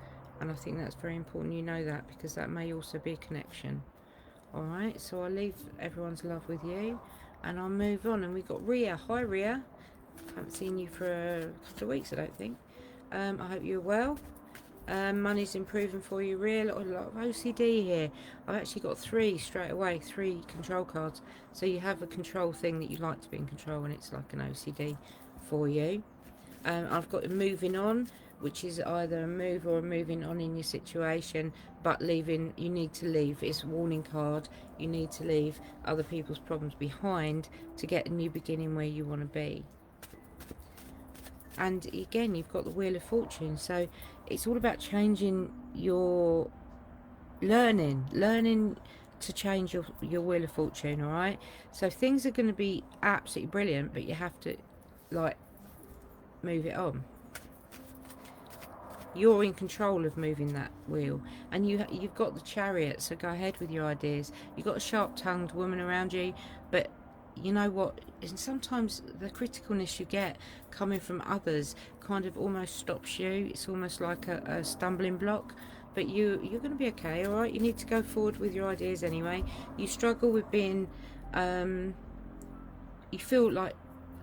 And I think that's very important you know that, because that may also be a connection. Alright, so I'll leave everyone's love with you, and I'll move on. And we've got Ria. Hi Ria. Haven't seen you for a couple of weeks, I don't think. I hope you're well. Money's improving for you, Ria. A lot of OCD here. I've actually got 3 straight away, 3 control cards. So you have a control thing that you like to be in control, and it's like an OCD for you. I've got moving on, which is either a move or a moving on in your situation, but leaving, you need to leave. It's a warning card. You need to leave other people's problems behind to get a new beginning where you want to be. And again, you've got the Wheel of Fortune, so it's all about changing your learning to change your Wheel of Fortune. All right, so things are going to be absolutely brilliant, but you have to like move it on. You're in control of moving that wheel, and you've got the Chariot, so go ahead with your ideas. You've got a sharp-tongued woman around you, but you know what, and sometimes the criticalness you get coming from others kind of almost stops you. It's almost like a stumbling block, but you're going to be okay. All right, you need to go forward with your ideas anyway. You struggle with being you feel like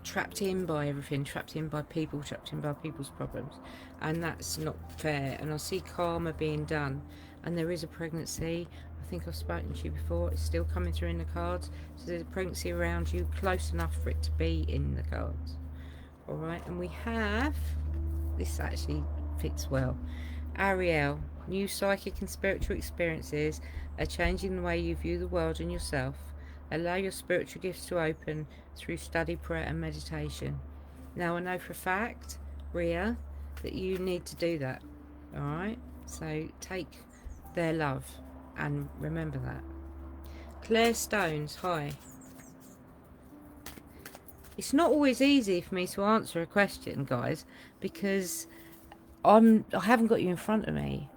trapped in by everything, trapped in by people, trapped in by people's problems, and that's not fair. And I see karma being done, and there is a pregnancy. I think I've spoken to you before. It's still coming through in the cards, so there's a pregnancy around you, close enough for it to be in the cards. All right, and we have, this actually fits well, Ariel. New psychic and spiritual experiences are changing the way you view the world and yourself. Allow your spiritual gifts to open through study, prayer and meditation. Now I know for a fact, Ria, that you need to do that. Alright? So take their love and remember that. Claire Stones, hi. It's not always easy for me to answer a question, guys, because I haven't got you in front of me.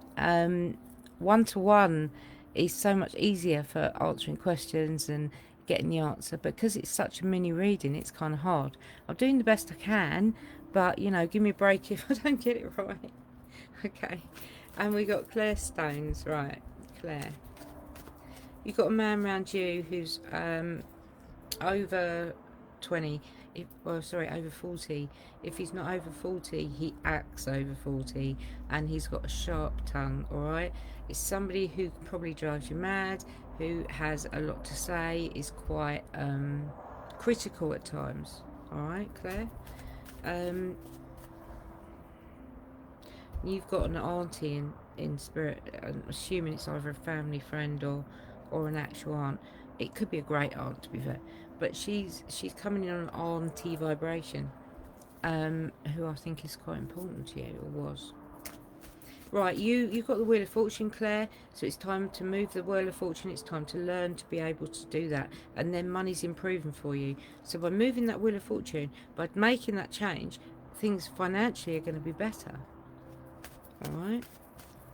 One-to-one is so much easier for answering questions and getting the answer, but because it's such a mini reading, it's kind of hard. I'm doing the best I can, but you know, give me a break if I don't get it right. Okay, and we got Claire Stones, right? Claire, you've got a man around you who's over 20, over 40. If he's not over 40, he acts over 40, and he's got a sharp tongue. All right, it's somebody who probably drives you mad, who has a lot to say, is quite critical at times. All right, Claire. You've got an auntie in spirit. I'm assuming it's either a family friend or an actual aunt. It could be a great aunt, to be fair, but she's coming in on an auntie vibration, who I think is quite important to you, or was. Right, you've got the Wheel of Fortune, Claire, so it's time to move the Wheel of Fortune. It's time to learn to be able to do that, and then money's improving for you. So by moving that Wheel of Fortune, by making that change, things financially are going to be better. All right,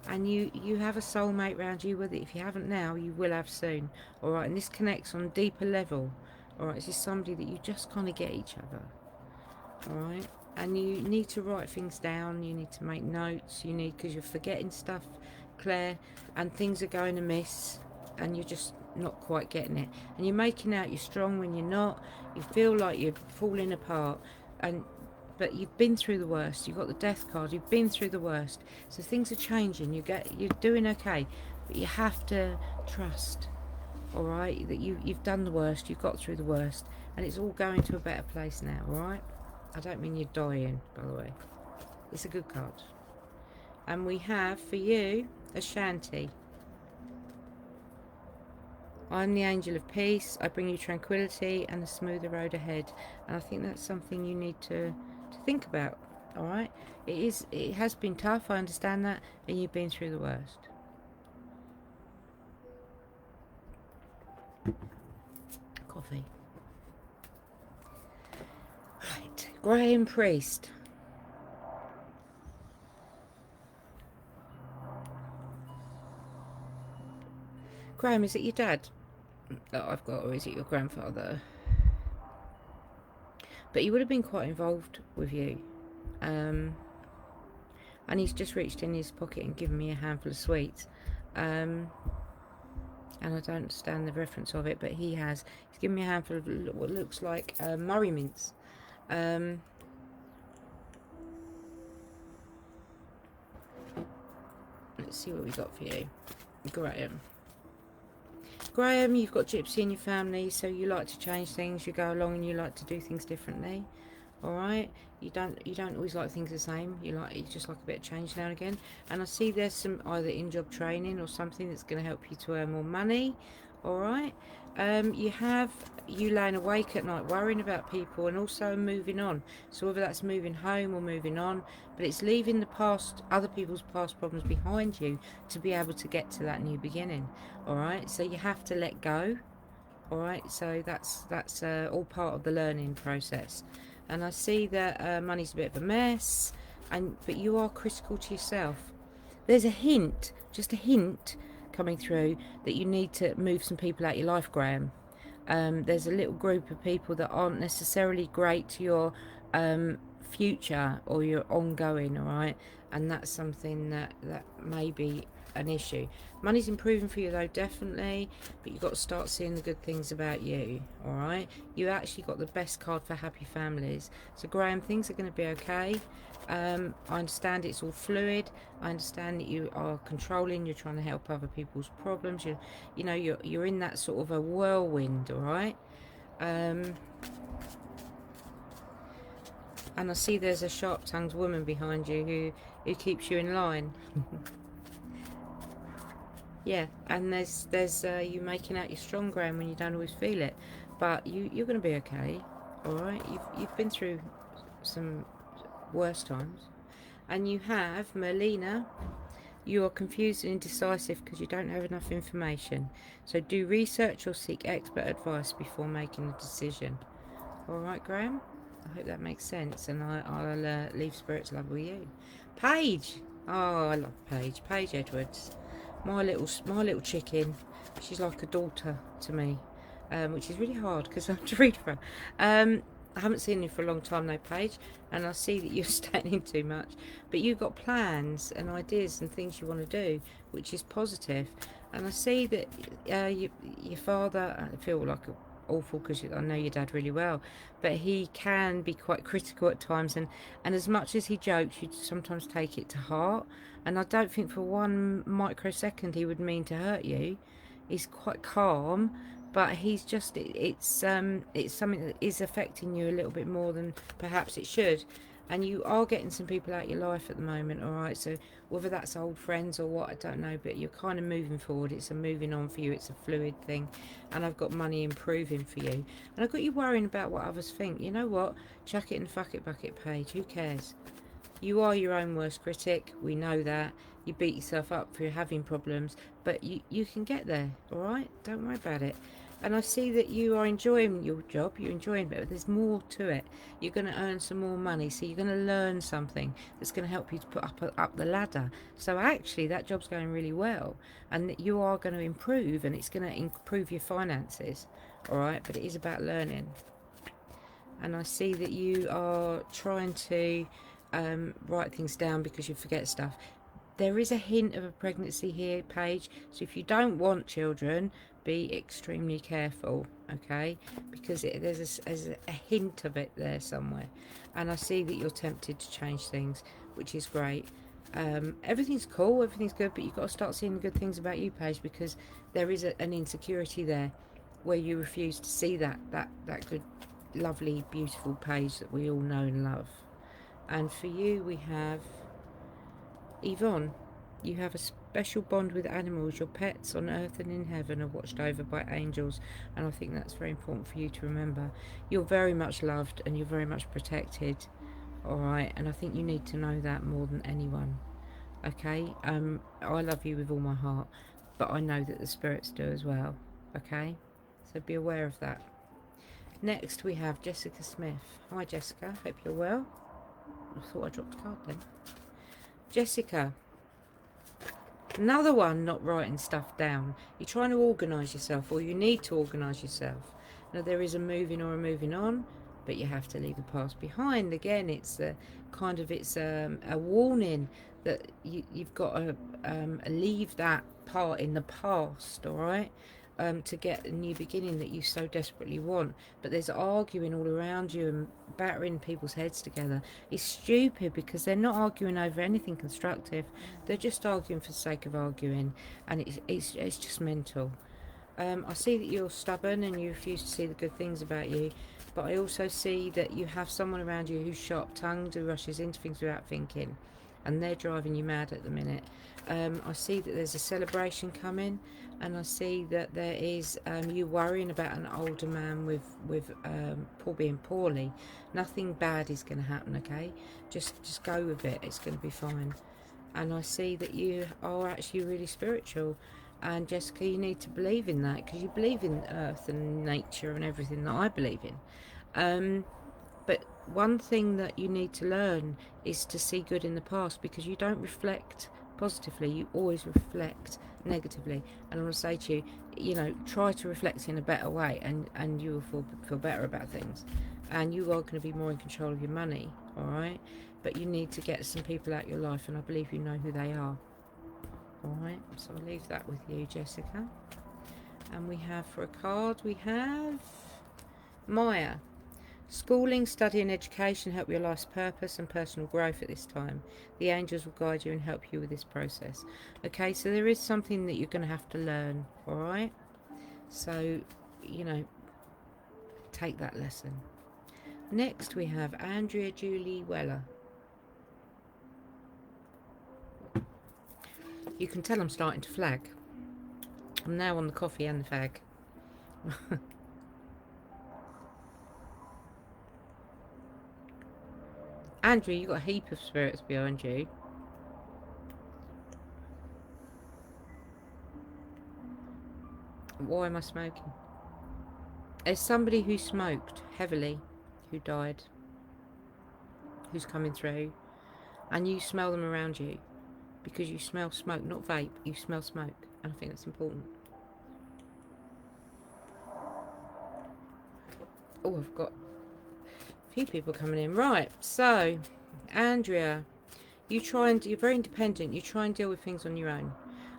and you have a soulmate around you. Whether if you haven't now, you will have soon. All right, and this connects on a deeper level. All right, this is somebody that you just kind of get each other. All right, and you need to write things down. You need to make notes. You need, because you're forgetting stuff, Claire, and things are going amiss, and you're just not quite getting it, and you're making out you're strong when you're not. You feel like you're falling apart, and but you've been through the worst. You've got the death card. You've been through the worst, so things are changing. You're doing okay, but you have to trust. All right, that you've done the worst. You've got through the worst, and it's all going to a better place now. All right. I don't mean you're dying, by the way. It's a good card. And we have, for you, a shanty. I'm the angel of peace. I bring you tranquility and a smoother road ahead. And I think that's something you need to think about, all right? It has been tough, I understand that, and you've been through the worst. Coffee. Right, Graham Priest. Graham, is it your dad that I've got, or is it your grandfather? But he would have been quite involved with you. And he's just reached in his pocket and given me a handful of sweets. And I don't understand the reference of it, but he has. He's given me a handful of what looks like Murray mints. Let's see what we got for you. Graham. Graham, you've got Gypsy in your family, so you like to change things. You go along and you like to do things differently. All right, you don't always like things the same. You just like a bit of change now and again. And I see there's some either in-job training or something that's going to help you to earn more money. All right, you laying awake at night worrying about people and also moving on. So whether that's moving home or moving on, but it's leaving the past, other people's past problems behind you to be able to get to that new beginning. All right, so you have to let go. All right, so that's all part of the learning process. And I see that money's a bit of a mess, but you are critical to yourself. There's a hint, just a hint, coming through that you need to move some people out of your life, Graham. There's a little group of people that aren't necessarily great to your future or your ongoing, all right? And that's something that may be an issue. Money's improving for you though, definitely, but you've got to start seeing the good things about you. All right, you actually got the best card for happy families. So Graham, things are going to be okay. I understand it's all fluid. I understand that you are controlling. You're trying to help other people's problems. You're in that sort of a whirlwind. All right. And I see there's a sharp-tongued woman behind you who keeps you in line. Yeah, and there's you making out you're strong, Graham, when you don't always feel it, but you're going to be okay. All right, you've been through some worse times, and you have Merlina. You are confused and indecisive because you don't have enough information. So do research or seek expert advice before making a decision. All right, Graham. I hope that makes sense, and I'll leave Spirit's love with you. Paige. Oh, I love Paige. Paige Edwards. My little chicken. She's like a daughter to me, which is really hard because I have to read for her. I haven't seen you for a long time now, Paige, and I see that you're standing too much. But you've got plans and ideas and things you want to do, which is positive. And I see that your father, I feel like awful because I know your dad really well, but he can be quite critical at times, and as much as he jokes, you sometimes take it to heart. And I don't think for one microsecond he would mean to hurt you. He's quite calm, but he's just it's something that is affecting you a little bit more than perhaps it should. And you are getting some people out of your life at the moment, all right? So whether that's old friends or what, I don't know, but you're kind of moving forward. It's a moving on for you. It's a fluid thing. And I've got money improving for you. And I've got you worrying about what others think. You know what? Chuck it and fuck it bucket, Paige. Who cares? You are your own worst critic. We know that. you beat yourself up for having problems, but you can get there, all right? Don't worry about it. And I see that you are enjoying your job, you're enjoying it, but there's more to it. You're going to earn some more money, so you're going to learn something that's going to help you to put up the ladder. So actually that job's going really well, and you are going to improve, and it's going to improve your finances, all right? But it is about learning. And I see that you are trying to write things down because you forget stuff. There is a hint of a pregnancy here, Paige, so if you don't want children, be extremely careful, okay? Because there's a hint of it there somewhere. And I see that you're tempted to change things, which is great. Everything's cool, everything's good, but you've got to start seeing the good things about you, Paige, because there is an insecurity there where you refuse to see that good, lovely, beautiful Paige that we all know and love. And for you, we have Yvonne. You have a special bond with animals. Your pets on earth and in heaven are watched over by angels, and I think that's very important for you to remember. You're very much loved and you're very much protected, all right? And I think you need to know that more than anyone, okay? I love you with all my heart, but I know that the spirits do as well, okay? So be aware of that. Next we have Jessica Smith. Hi Jessica, hope you're well. I thought I dropped a card then. Jessica, another one not writing stuff down. You're trying to organise yourself, or you need to organise yourself. Now there is a moving or a moving on, but you have to leave the past behind. Again, it's a warning that you've got to leave that part in the past, all right? To get a new beginning that you so desperately want. But there's arguing all around you and battering people's heads together. It's stupid because they're not arguing over anything constructive. They're just arguing for the sake of arguing, and it's just mental. I see that you're stubborn and you refuse to see the good things about you, but I also see that you have someone around you who's sharp-tongued, who rushes into things without thinking, and they're driving you mad at the minute. I see that there's a celebration coming, and I see that there is you worrying about an older man with being poorly. Nothing bad is going to happen, okay? Just go with it. It's going to be fine. And I see that you are actually really spiritual. And Jessica, you need to believe in that, because you believe in earth and nature and everything that I believe in. But one thing that you need to learn is to see good in the past, because you don't reflect positively, you always reflect negatively. And I want to say to you, try to reflect in a better way, and you will feel better about things. And you are going to be more in control of your money, all right? But you need to get some people out of your life, and I believe you know who they are. Alright, so I'll leave that with you, Jessica. And we have, for a card, we have Maya. Schooling, study and education help your life's purpose and personal growth at this time. The angels will guide you and help you with this process. Okay, so there is something that you're going to have to learn, alright? So, take that lesson. Next we have Andrea Julie Weller. You can tell I'm starting to flag. I'm now on the coffee and the fag. Andrew, you've got a heap of spirits behind you. Why am I smoking? There's somebody who smoked heavily, who died, who's coming through, and you smell them around you. Because you smell smoke, not vape, you smell smoke, and I think that's important. Oh, I've got a few people coming in. Right, so, Andrea, you're very independent, you try and deal with things on your own,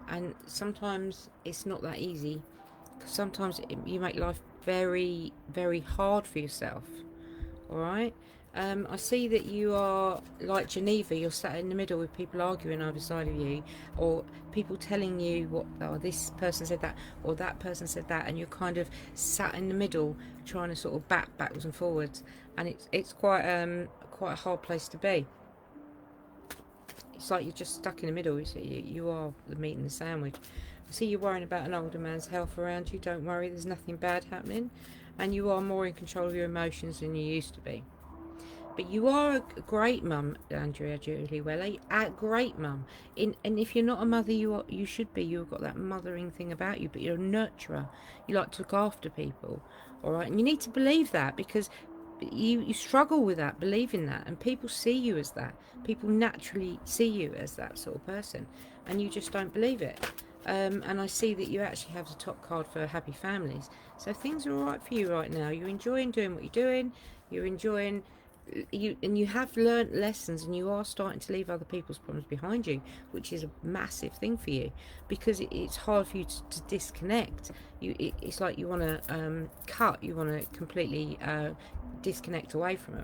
and sometimes it's not that easy, because sometimes you make life very, very hard for yourself, alright? I see that you are like Geneva. You're sat in the middle with people arguing either side of you, or people telling you this person said that, or that person said that, and you're kind of sat in the middle trying to sort of backwards and forwards, and it's quite a hard place to be. It's like you're just stuck in the middle. You are the meat and the sandwich. I see you're worrying about an older man's health around you. Don't worry, there's nothing bad happening, and you are more in control of your emotions than you used to be. But you are a great mum, Andrea Julie Welly, a great mum. And if you're not a mother, you should be. You've got that mothering thing about you, but you're a nurturer. You like to look after people, all right? And you need to believe that, because you struggle with that, believing that, and people see you as that. People naturally see you as that sort of person, and you just don't believe it. And I see that you actually have the top card for happy families. So things are all right for you right now. You're enjoying doing what you're doing. You're enjoying you have learnt lessons, and you are starting to leave other people's problems behind you, which is a massive thing for you, because it's hard for you to disconnect. It's like you want to cut, you want to completely disconnect away from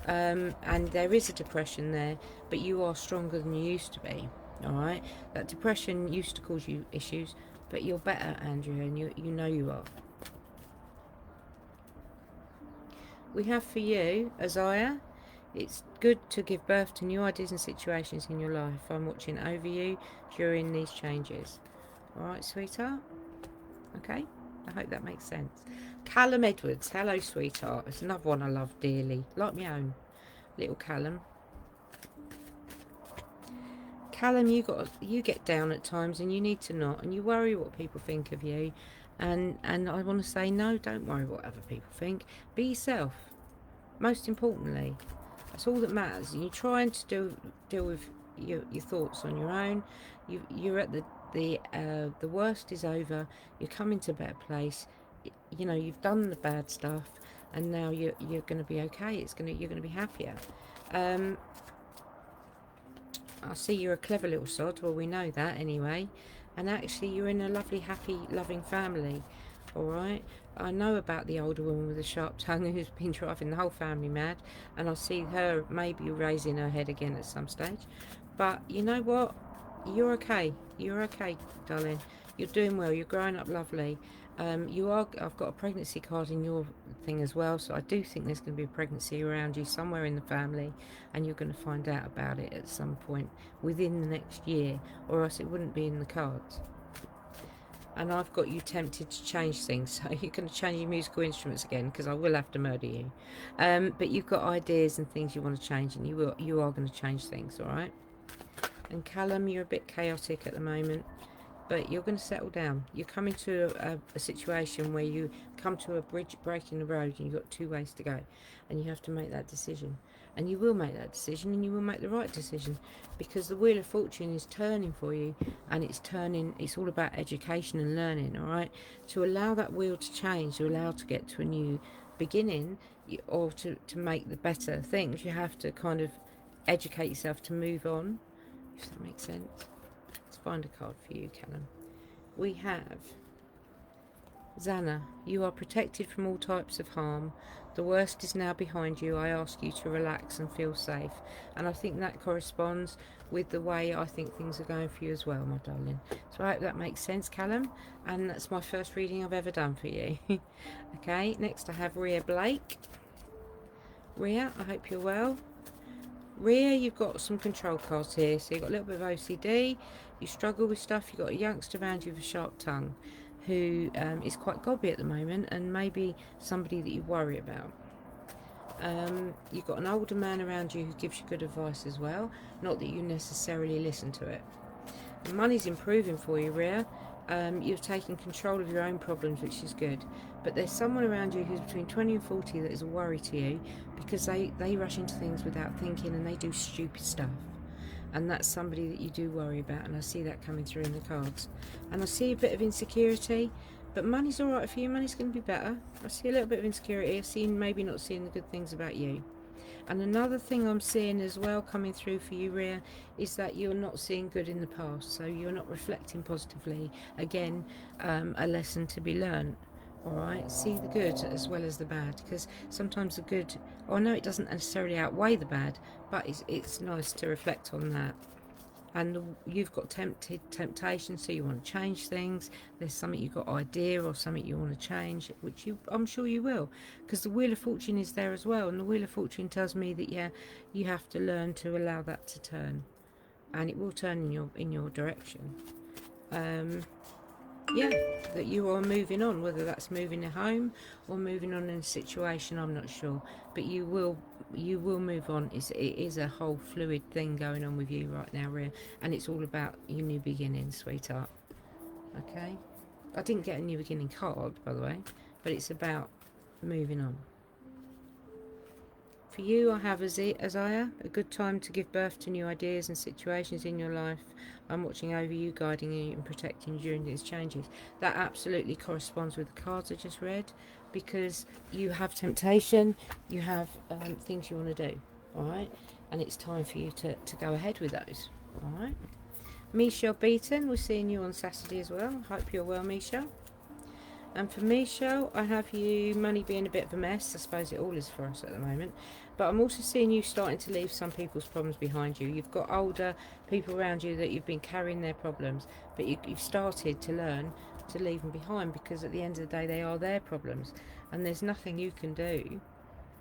them, and there is a depression there, but you are stronger than you used to be. All right, that depression used to cause you issues, but you're better, Andrea, and you know you are. We have for you, Isaiah, it's good to give birth to new ideas and situations in your life. I'm watching over you during these changes. Alright, sweetheart? Okay, I hope that makes sense. Callum Edwards, hello, sweetheart. It's another one I love dearly, like my own. Little Callum. Callum, you get down at times, and you need to not, and you worry what people think of you. And I want to say, no, don't worry what other people think. Be yourself. Most importantly, that's all that matters. You're trying to deal with your thoughts on your own. You're at the worst is over. You're coming to a better place. You know, you've done the bad stuff, and now you're going to be okay. You're going to be happier. I see you're a clever little sod. Well, we know that anyway. And actually, you're in a lovely, happy, loving family. All right. I know about the older woman with the sharp tongue who's been driving the whole family mad, and I see her maybe raising her head again at some stage. But you know what? You're okay. You're okay, darling. You're doing well. You're growing up lovely. I've got a pregnancy card in your thing as well, so I do think there's going to be a pregnancy around you somewhere in the family, and you're going to find out about it at some point within the next year, or else it wouldn't be in the cards. And I've got you tempted to change things, so you're going to change your musical instruments again, because I will have to murder you. But you've got ideas and things you want to change, and you are going to change things, all right? And Callum, you're a bit chaotic at the moment, but you're going to settle down. You're coming to a situation where you come to a bridge, break in the road, and you've got two ways to go, and you have to make that decision. And you will make that decision, and you will make the right decision, because the wheel of fortune is turning for you, and it's all about education and learning, all right? To allow that wheel to change, to allow to get to a new beginning, or to make the better things, you have to kind of educate yourself to move on, if that makes sense. Let's find a card for you, Callum. We have Zana. You are protected from all types of harm. The worst is now behind you. I ask you to relax and feel safe. And I think that corresponds with the way I think things are going for you as well, my darling. So I hope that makes sense, Callum. And that's my first reading I've ever done for you. Okay, next I have Rhea Blake. Rhea, I hope you're well. Rhea, you've got some control cards here. So you've got a little bit of OCD. You struggle with stuff. You've got a youngster around you with a sharp tongue who is quite gobby at the moment, and maybe somebody that you worry about. You've got an older man around you who gives you good advice as well. Not that you necessarily listen to it. The money's improving for you, Rhea. You're taking control of your own problems, which is good. But there's someone around you who's between 20 and 40 that is a worry to you, because they rush into things without thinking, and they do stupid stuff. And that's somebody that you do worry about, and I see that coming through in the cards. And I see a bit of insecurity, but money's alright for you. Money's going to be better. I see a little bit of insecurity. I see maybe not seeing the good things about you. And another thing I'm seeing as well coming through for you, Rhea, is that you're not seeing good in the past, so you're not reflecting positively. Again, a lesson to be learned. All right, see the good as well as the bad, because sometimes the good, I know it doesn't necessarily outweigh the bad, but it's nice to reflect on that. And you've got temptation, so you want to change things. There's something you've got idea or something you want to change, which I'm sure you will, because the Wheel of Fortune is there as well. And the Wheel of Fortune tells me that, yeah, you have to learn to allow that to turn, and it will turn in your direction. Yeah, that you are moving on, whether that's moving a home or moving on in a situation, I'm not sure, but you will move on. It is a whole fluid thing going on with you right now, Rhea, and it's all about your new beginning, sweetheart. Okay, I didn't get a new beginning card, by the way, but it's about moving on. For you, I have Isaiah, a good time to give birth to new ideas and situations in your life. I'm watching over you, guiding you and protecting you during these changes. That absolutely corresponds with the cards I just read, because you have temptation, you have things you want to do, all right? And it's time for you to go ahead with those, all right? Michelle Beaton, we're seeing you on Saturday as well. Hope you're well, Michelle. And for me, Shell, I have you money being a bit of a mess. I suppose it all is for us at the moment. But I'm also seeing you starting to leave some people's problems behind you. You've got older people around you that you've been carrying their problems, but you've started to learn to leave them behind, because at the end of the day, they are their problems. And there's nothing you can do.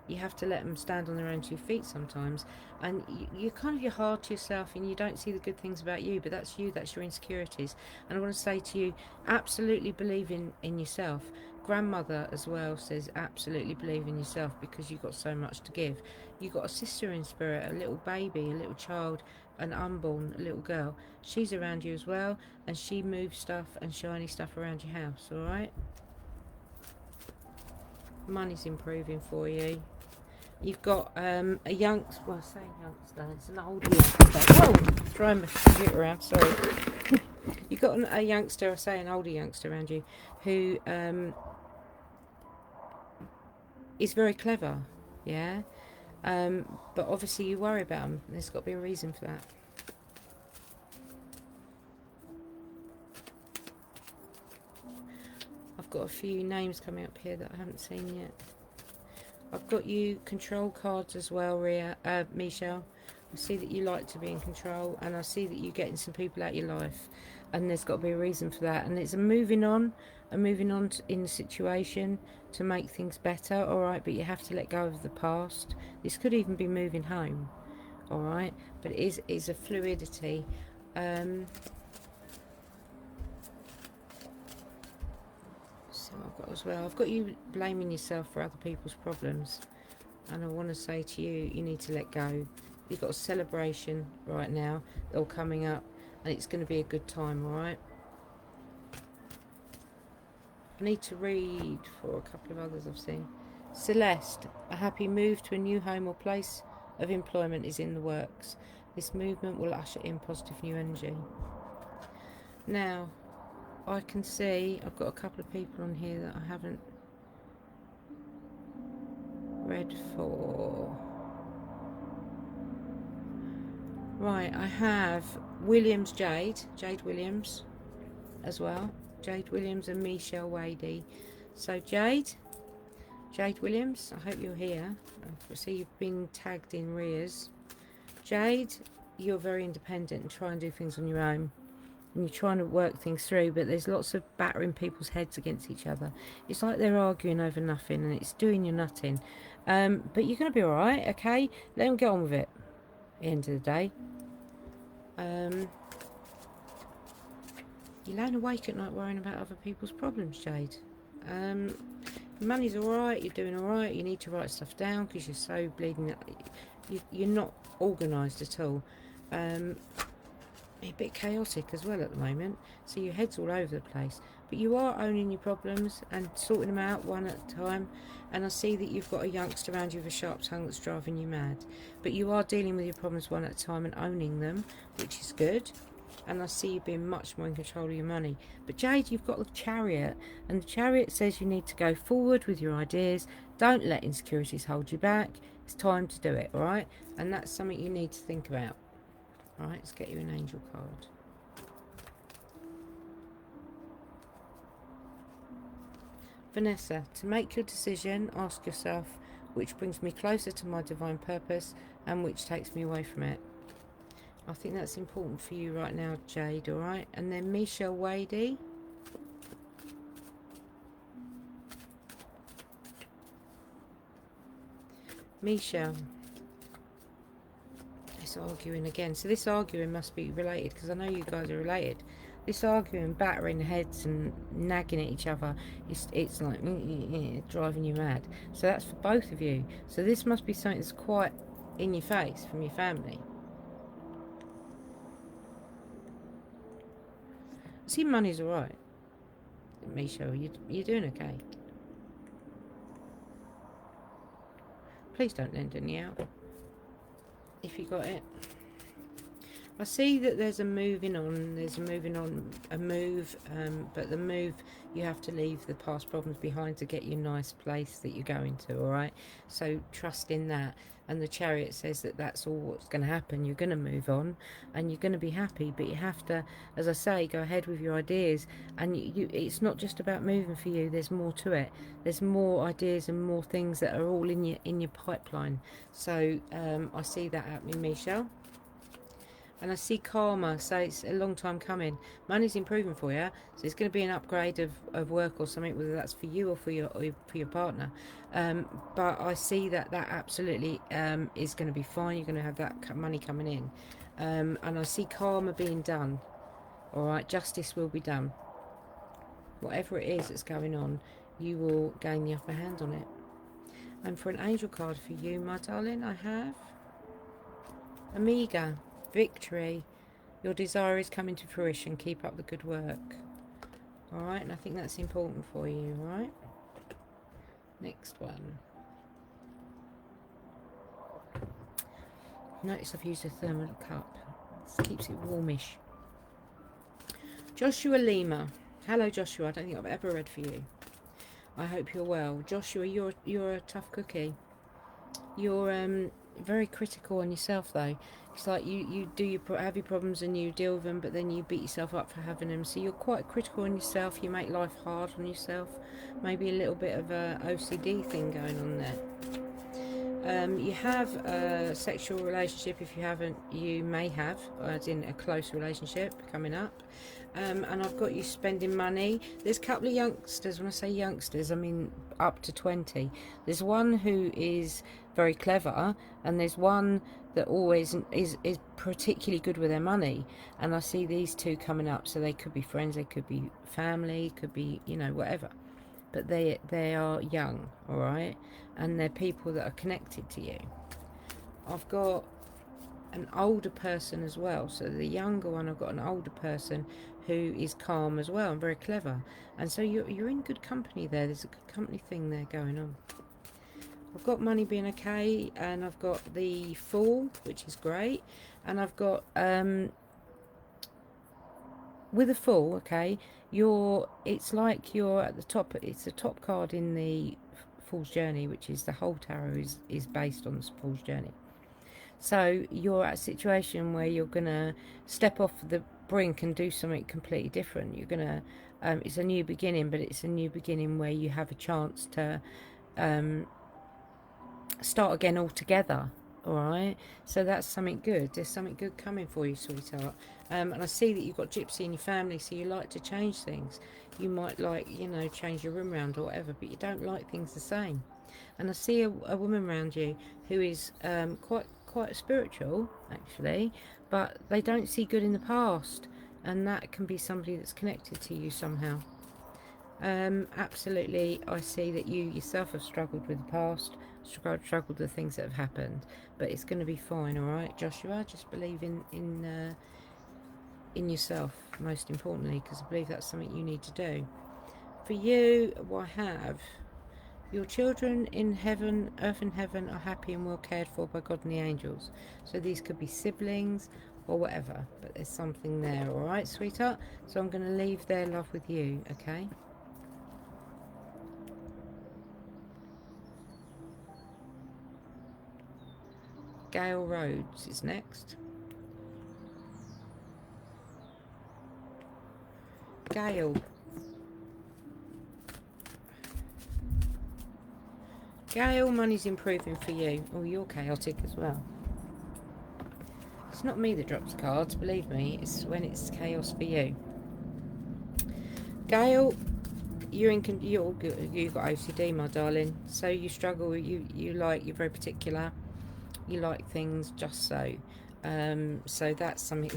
You have to let them stand on their own 2 feet sometimes, and you're hard to yourself, and you don't see the good things about you, but that's you, that's your insecurities. And I want to say to you, absolutely believe in yourself. Grandmother as well says absolutely believe in yourself, because you've got so much to give. You've got a sister in spirit, a little baby, a little child, an unborn, a little girl. She's around you as well, and she moves stuff and shiny stuff around your house, all right? Money's improving for you. You've got a youngster, well, I say youngster, it's an older youngster. Whoa, throwing my computer around, sorry. You've got a youngster, I say an older youngster around you, who is very clever, yeah? But obviously you worry about him. There's got to be a reason for that. I've got a few names coming up here that I haven't seen yet. I've got you control cards as well, Michelle. I see that you like to be in control, and I see that you're getting some people out of your life, and there's got to be a reason for that. And it's a moving on in the situation to make things better, all right? But you have to let go of the past. This could even be moving home, all right? But it is a fluidity. So I've got as well. I've got you blaming yourself for other people's problems, and I want to say to you, you need to let go. You've got a celebration right now, all coming up, and it's going to be a good time, all right? I need to read for a couple of others I've seen. Celeste, a happy move to a new home or place of employment is in the works. This movement will usher in positive new energy. Now, I can see I've got a couple of people on here that I haven't read for. Right, I have Williams Jade Williams as well. Jade Williams and Michelle Wadey. So Jade Williams, I hope you're here. I see you've been tagged in Rhea's. Jade, you're very independent and try and do things on your own. And you're trying to work things through, but there's lots of battering people's heads against each other. It's like they're arguing over nothing, and it's doing you nothing. But you're going to be alright, okay? Let them get on with it at the end of the day. You're laying awake at night worrying about other people's problems, Jade. Money's alright, you're doing alright. You need to write stuff down because you're so bleeding. You're not organised at all. A bit chaotic as well at the moment, so your head's all over the place. But you are owning your problems and sorting them out one at a time. And I see that you've got a youngster around you with a sharp tongue that's driving you mad. But you are dealing with your problems one at a time and owning them, which is good. And I see you being much more in control of your money. But Jade, you've got the Chariot, and the Chariot says you need to go forward with your ideas. Don't let insecurities hold you back. It's time to do it, all right? And that's something you need to think about. All right, let's get you an angel card. Vanessa, to make your decision, ask yourself, which brings me closer to my divine purpose and which takes me away from it. I think that's important for you right now, Jade, all right? And then Michelle Wadey. Michelle. It's arguing again. So this arguing must be related, because I know you guys are related. this arguing, battering heads and nagging at each other, it's like driving you mad. So that's for both of you. So this must be something that's quite in your face from your family. See, money's alright. Michelle, you're doing okay. Please don't lend any out if you got it. I see that there's a moving on, but the move, you have to leave the past problems behind to get you a nice place that you're going to, alright? So trust in that. And the Chariot says that that's all what's going to happen. You're going to move on and you're going to be happy, but you have to, as I say, go ahead with your ideas. And it's not just about moving for you, there's more to it. There's more ideas and more things that are all in your pipeline. So I see that happening, Michelle. And I see karma, so it's a long time coming. Money's improving for you, so it's going to be an upgrade of work or something, whether that's for you or for your partner. But I see that absolutely is going to be fine. You're going to have that money coming in. And I see karma being done. Alright, justice will be done. Whatever it is that's going on, you will gain the upper hand on it. And for an angel card for you, my darling, I have Amiga. Victory. Your desire is coming to fruition. Keep up the good work. Alright, and I think that's important for you, alright? Next one. Notice I've used a thermal cup. This keeps it warmish. Joshua Lima. Hello Joshua, I don't think I've ever read for you. I hope you're well. Joshua, you're a tough cookie. You're very critical on yourself though. It's like you have your problems and you deal with them, but then you beat yourself up for having them. So you're quite critical on yourself. You make life hard on yourself. Maybe a little bit of a OCD thing going on there. You have a sexual relationship. If you haven't, you may have, as in a close relationship coming up. And I've got you spending money. There's a couple of youngsters. When I say youngsters, I mean up to 20. There's one who is very clever, and there's one that always is particularly good with their money. And I see these two coming up. So they could be friends, they could be family, could be, you know, whatever. But they are young, all right, and they're people that are connected to you. I've got an older person as well. So the younger one, I've got an older person who is calm as well and very clever. And so you're in good company there. There's a good company thing there going on. I've got money being okay, and I've got the Fool, which is great, and I've got with a Fool, okay, it's like you're at the top. It's the top card in the Fool's Journey, which is the whole tarot is based on the Fool's Journey. So you're at a situation where you're gonna step off the brink and do something completely different. You're gonna it's a new beginning, but it's a new beginning where you have a chance to start again altogether. All right, so that's something good. There's something good coming for you, sweetheart. And I see that you've got Gypsy in your family, so you like to change things. You might like, you know, change your room around or whatever, but you don't like things the same. And I see a woman around you who is quite spiritual, actually, but they don't see good in the past, and that can be somebody that's connected to you somehow. Absolutely, I see that you yourself have struggled with the past, struggled with things that have happened, but it's going to be fine, all right, Joshua. Just believe in yourself, most importantly, because I believe that's something you need to do. For you, I have your children in heaven, earth and heaven, are happy and well cared for by God and the angels. So these could be siblings or whatever, but there's something there, all right, sweetheart? So I'm going to leave their love with you, okay? Gail Rhodes is next. Gail. Gail, money's improving for you. Oh, you're chaotic as well. It's not me that drops cards, believe me. It's when it's chaos for you. Gail, you've got OCD, my darling. So you struggle. You're very particular. You like things just so. So that's something.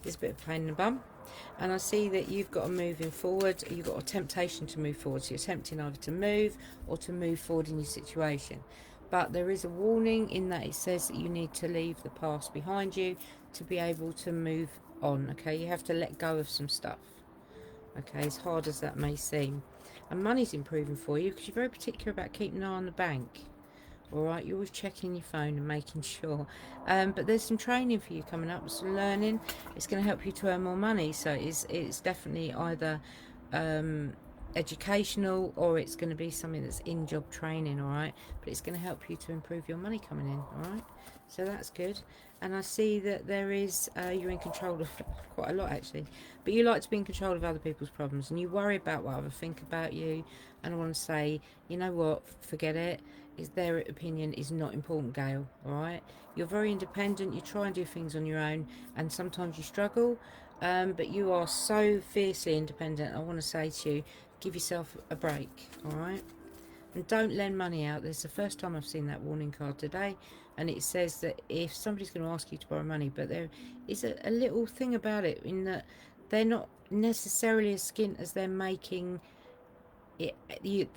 It's a bit of a pain in the bum. And I see that you've got a moving forward, you've got a temptation to move forward. So you're tempting either to move or to move forward in your situation. But there is a warning in that it says that you need to leave the past behind you to be able to move on, okay? You have to let go of some stuff, okay, as hard as that may seem. And money's improving for you because you're very particular about keeping an eye on the bank. All right, you're always checking your phone and making sure. But there's some training for you coming up, some learning. It's going to help you to earn more money. So it's definitely either educational, or it's going to be something that's in-job training. All right, but it's going to help you to improve your money coming in. All right, so that's good. And I see that there is you're in control of quite a lot actually, but you like to be in control of other people's problems, and you worry about what others think about you. And I want to say, you know what, forget it. Is their opinion is not important, Gail. All right, you're very independent. You try and do things on your own, and sometimes you struggle, but you are so fiercely independent. I want to say to you, give yourself a break. All right, and don't lend money out. This is the first time I've seen that warning card today, and it says that if somebody's going to ask you to borrow money, but there is a little thing about it in that they're not necessarily as skint as they're making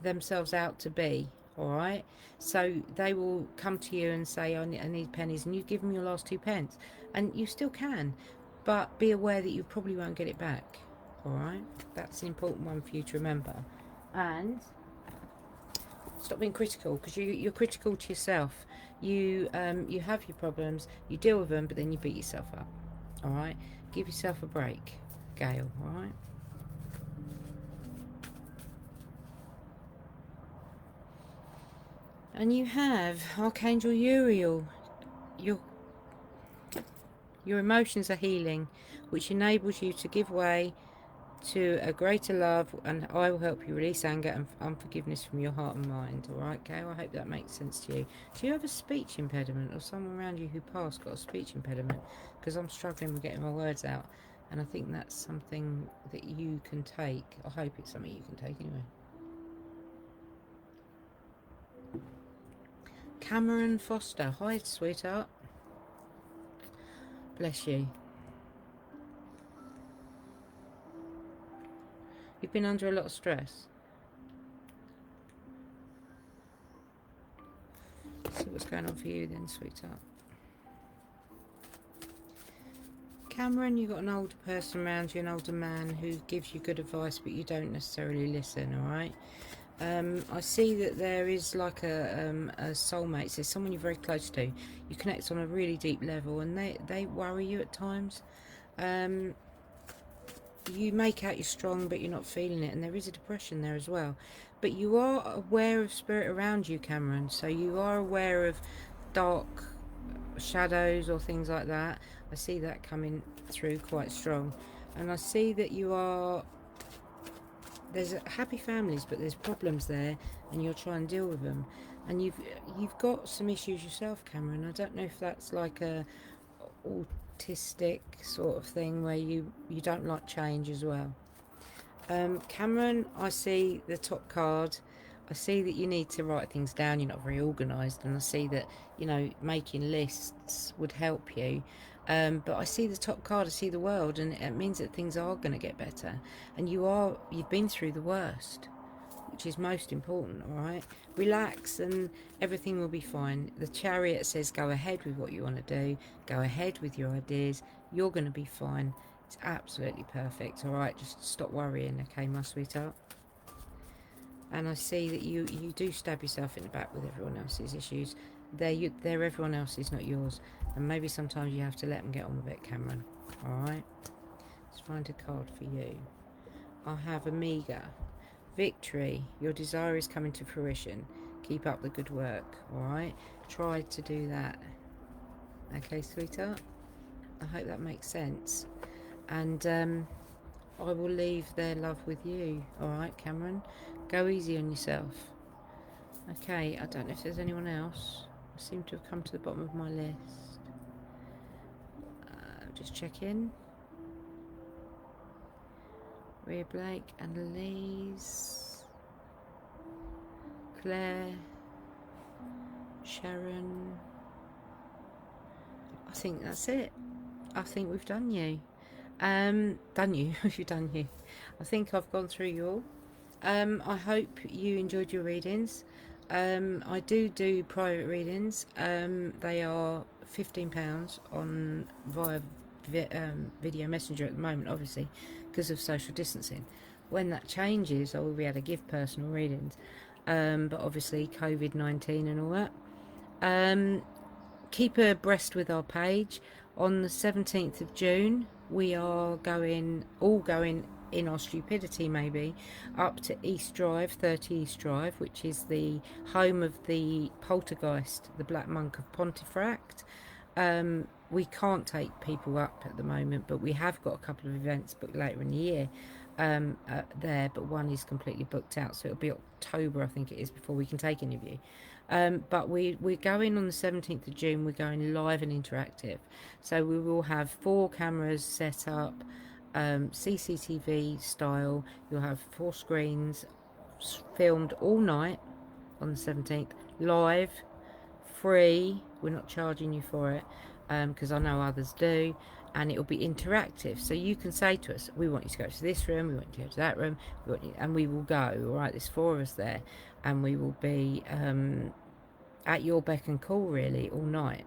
themselves out to be. All right, so they will come to you and say, I need pennies, and you give them your last 2 pence, and you still can, but be aware that you probably won't get it back. All right, that's an important one for you to remember. And stop being critical, because you're critical to yourself. You have your problems, you deal with them, but then you beat yourself up. All right, give yourself a break, Gail. All right. And you have Archangel Uriel. Your emotions are healing, which enables you to give way to a greater love, and I will help you release anger and unforgiveness from your heart and mind. All right, Gail, I hope that makes sense to you. Do you have a speech impediment, or someone around you who passed got a speech impediment? Because I'm struggling with getting my words out, and I think that's something that you can take. I hope it's something you can take anyway. Cameron Foster. Hi, sweetheart. Bless you. You've been under a lot of stress. Let's see what's going on for you then, sweetheart. Cameron, you've got an older person around you, an older man who gives you good advice, but you don't necessarily listen, all right? I see that there is like a soulmate. So someone you're very close to. You connect on a really deep level, and they worry you at times. You make out you're strong, but you're not feeling it, and there is a depression there as well. But you are aware of spirit around you, Cameron. So you are aware of dark shadows or things like that. I see that coming through quite strong, and I see that you are. There's happy families, but there's problems there, and you're trying to deal with them. And you've got some issues yourself, Cameron. I don't know if that's like a autistic sort of thing where you don't like change as well. Cameron, I see the top card. I see that you need to write things down. You're not very organised, and I see that, you know, making lists would help you. But I see the top card, I see the world, and it means that things are going to get better. And you've been through the worst, which is most important, all right? Relax and everything will be fine. The Chariot says go ahead with what you want to do. Go ahead with your ideas. You're going to be fine. It's absolutely perfect, all right? Just stop worrying, okay, my sweetheart? And I see that you do stab yourself in the back with everyone else's issues. They're everyone else's, not yours. And maybe sometimes you have to let them get on with it, Cameron. Alright? Let's find a card for you. I have Amiga. Victory. Your desire is coming to fruition. Keep up the good work. Alright? Try to do that. Okay, sweetheart? I hope that makes sense. And I will leave their love with you. Alright, Cameron? Go easy on yourself. Okay, I don't know if there's anyone else. I seem to have come to the bottom of my list. Just check in. Rhea Blake, Annalise, Claire, Sharon. I think that's it. I think we've done you. Done you. You've done you. I think I've gone through you all. I hope you enjoyed your readings. I do private readings. They are £15 on via video messenger at the moment, obviously, because of social distancing. When that changes, I will be able to give personal readings. But obviously, COVID-19 and all that. Um, Keep abreast with our page. On the 17th of June, we are going in our stupidity maybe, up to East Drive, 30 East Drive, which is the home of the poltergeist, the Black Monk of Pontefract. We can't take people up at the moment, but we have got a couple of events booked later in the year there, but one is completely booked out, so it'll be October, I think it is, before we can take any of you. But we're going on the 17th of June, we're going live and interactive. So we will have 4 cameras set up, CCTV style. You'll have 4 screens filmed all night on the 17th, live, free. We're not charging you for it, because I know others do. And it will be interactive, so you can say to us, we want you to go to this room, we want you to go to that room, and we will go. All right, there's 4 of us there, and we will be at your beck and call really all night.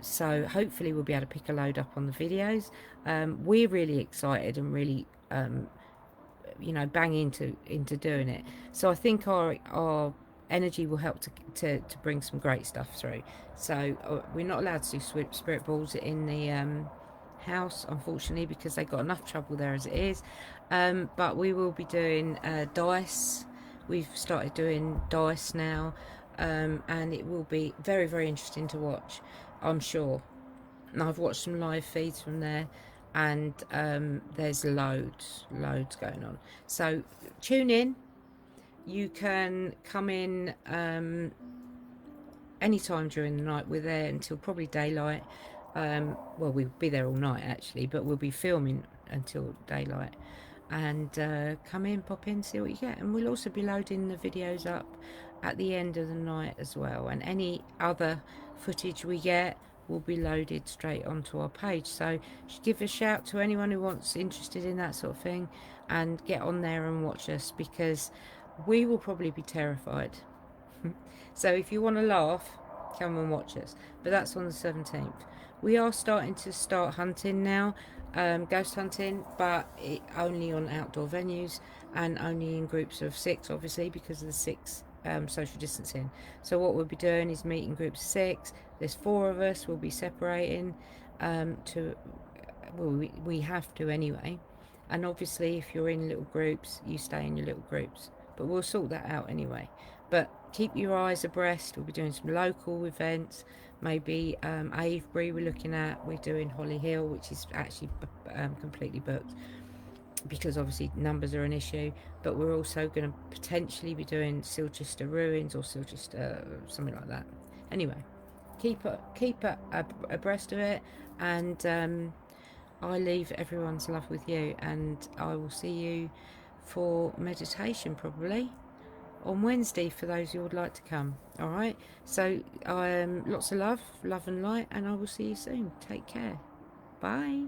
So hopefully we'll be able to pick a load up on the videos. We're really excited and really bang into doing it. So I think our energy will help to bring some great stuff through. So we're not allowed to do spirit balls in the house, unfortunately, because they got enough trouble there as it is. But we will be doing dice. We've started doing dice now, and it will be very, very interesting to watch, I'm sure. And I've watched some live feeds from there, and there's loads going on. So tune in. You can come in anytime during the night. We're there until probably daylight. Well, we'll be there all night actually, but we'll be filming until daylight. And come in, pop in, see what you get. And we'll also be loading the videos up at the end of the night as well. And any other footage we get will be loaded straight onto our page. So give a shout to anyone who wants interested in that sort of thing, and get on there and watch us, because we will probably be terrified. So if you want to laugh, come and watch us. But that's on the 17th. We are starting to hunting now, ghost hunting, but only on outdoor venues and only in groups of 6, obviously, because of the 6 social distancing. So what we'll be doing is meeting groups of 6. There's 4 of us. We'll be separating we have to anyway. And obviously, if you're in little groups, you stay in your little groups. But we'll sort that out anyway. But keep your eyes abreast. We'll be doing some local events. Maybe Avebury we're looking at. We're doing Holly Hill, which is actually completely booked, because obviously numbers are an issue. But we're also going to potentially be doing Silchester Ruins or Silchester, something like that. Anyway, keep abreast of it, and I leave everyone's love with you, and I will see you for meditation probably on Wednesday for those who would like to come. All right, so lots of love and light, and I will see you soon. Take care. Bye.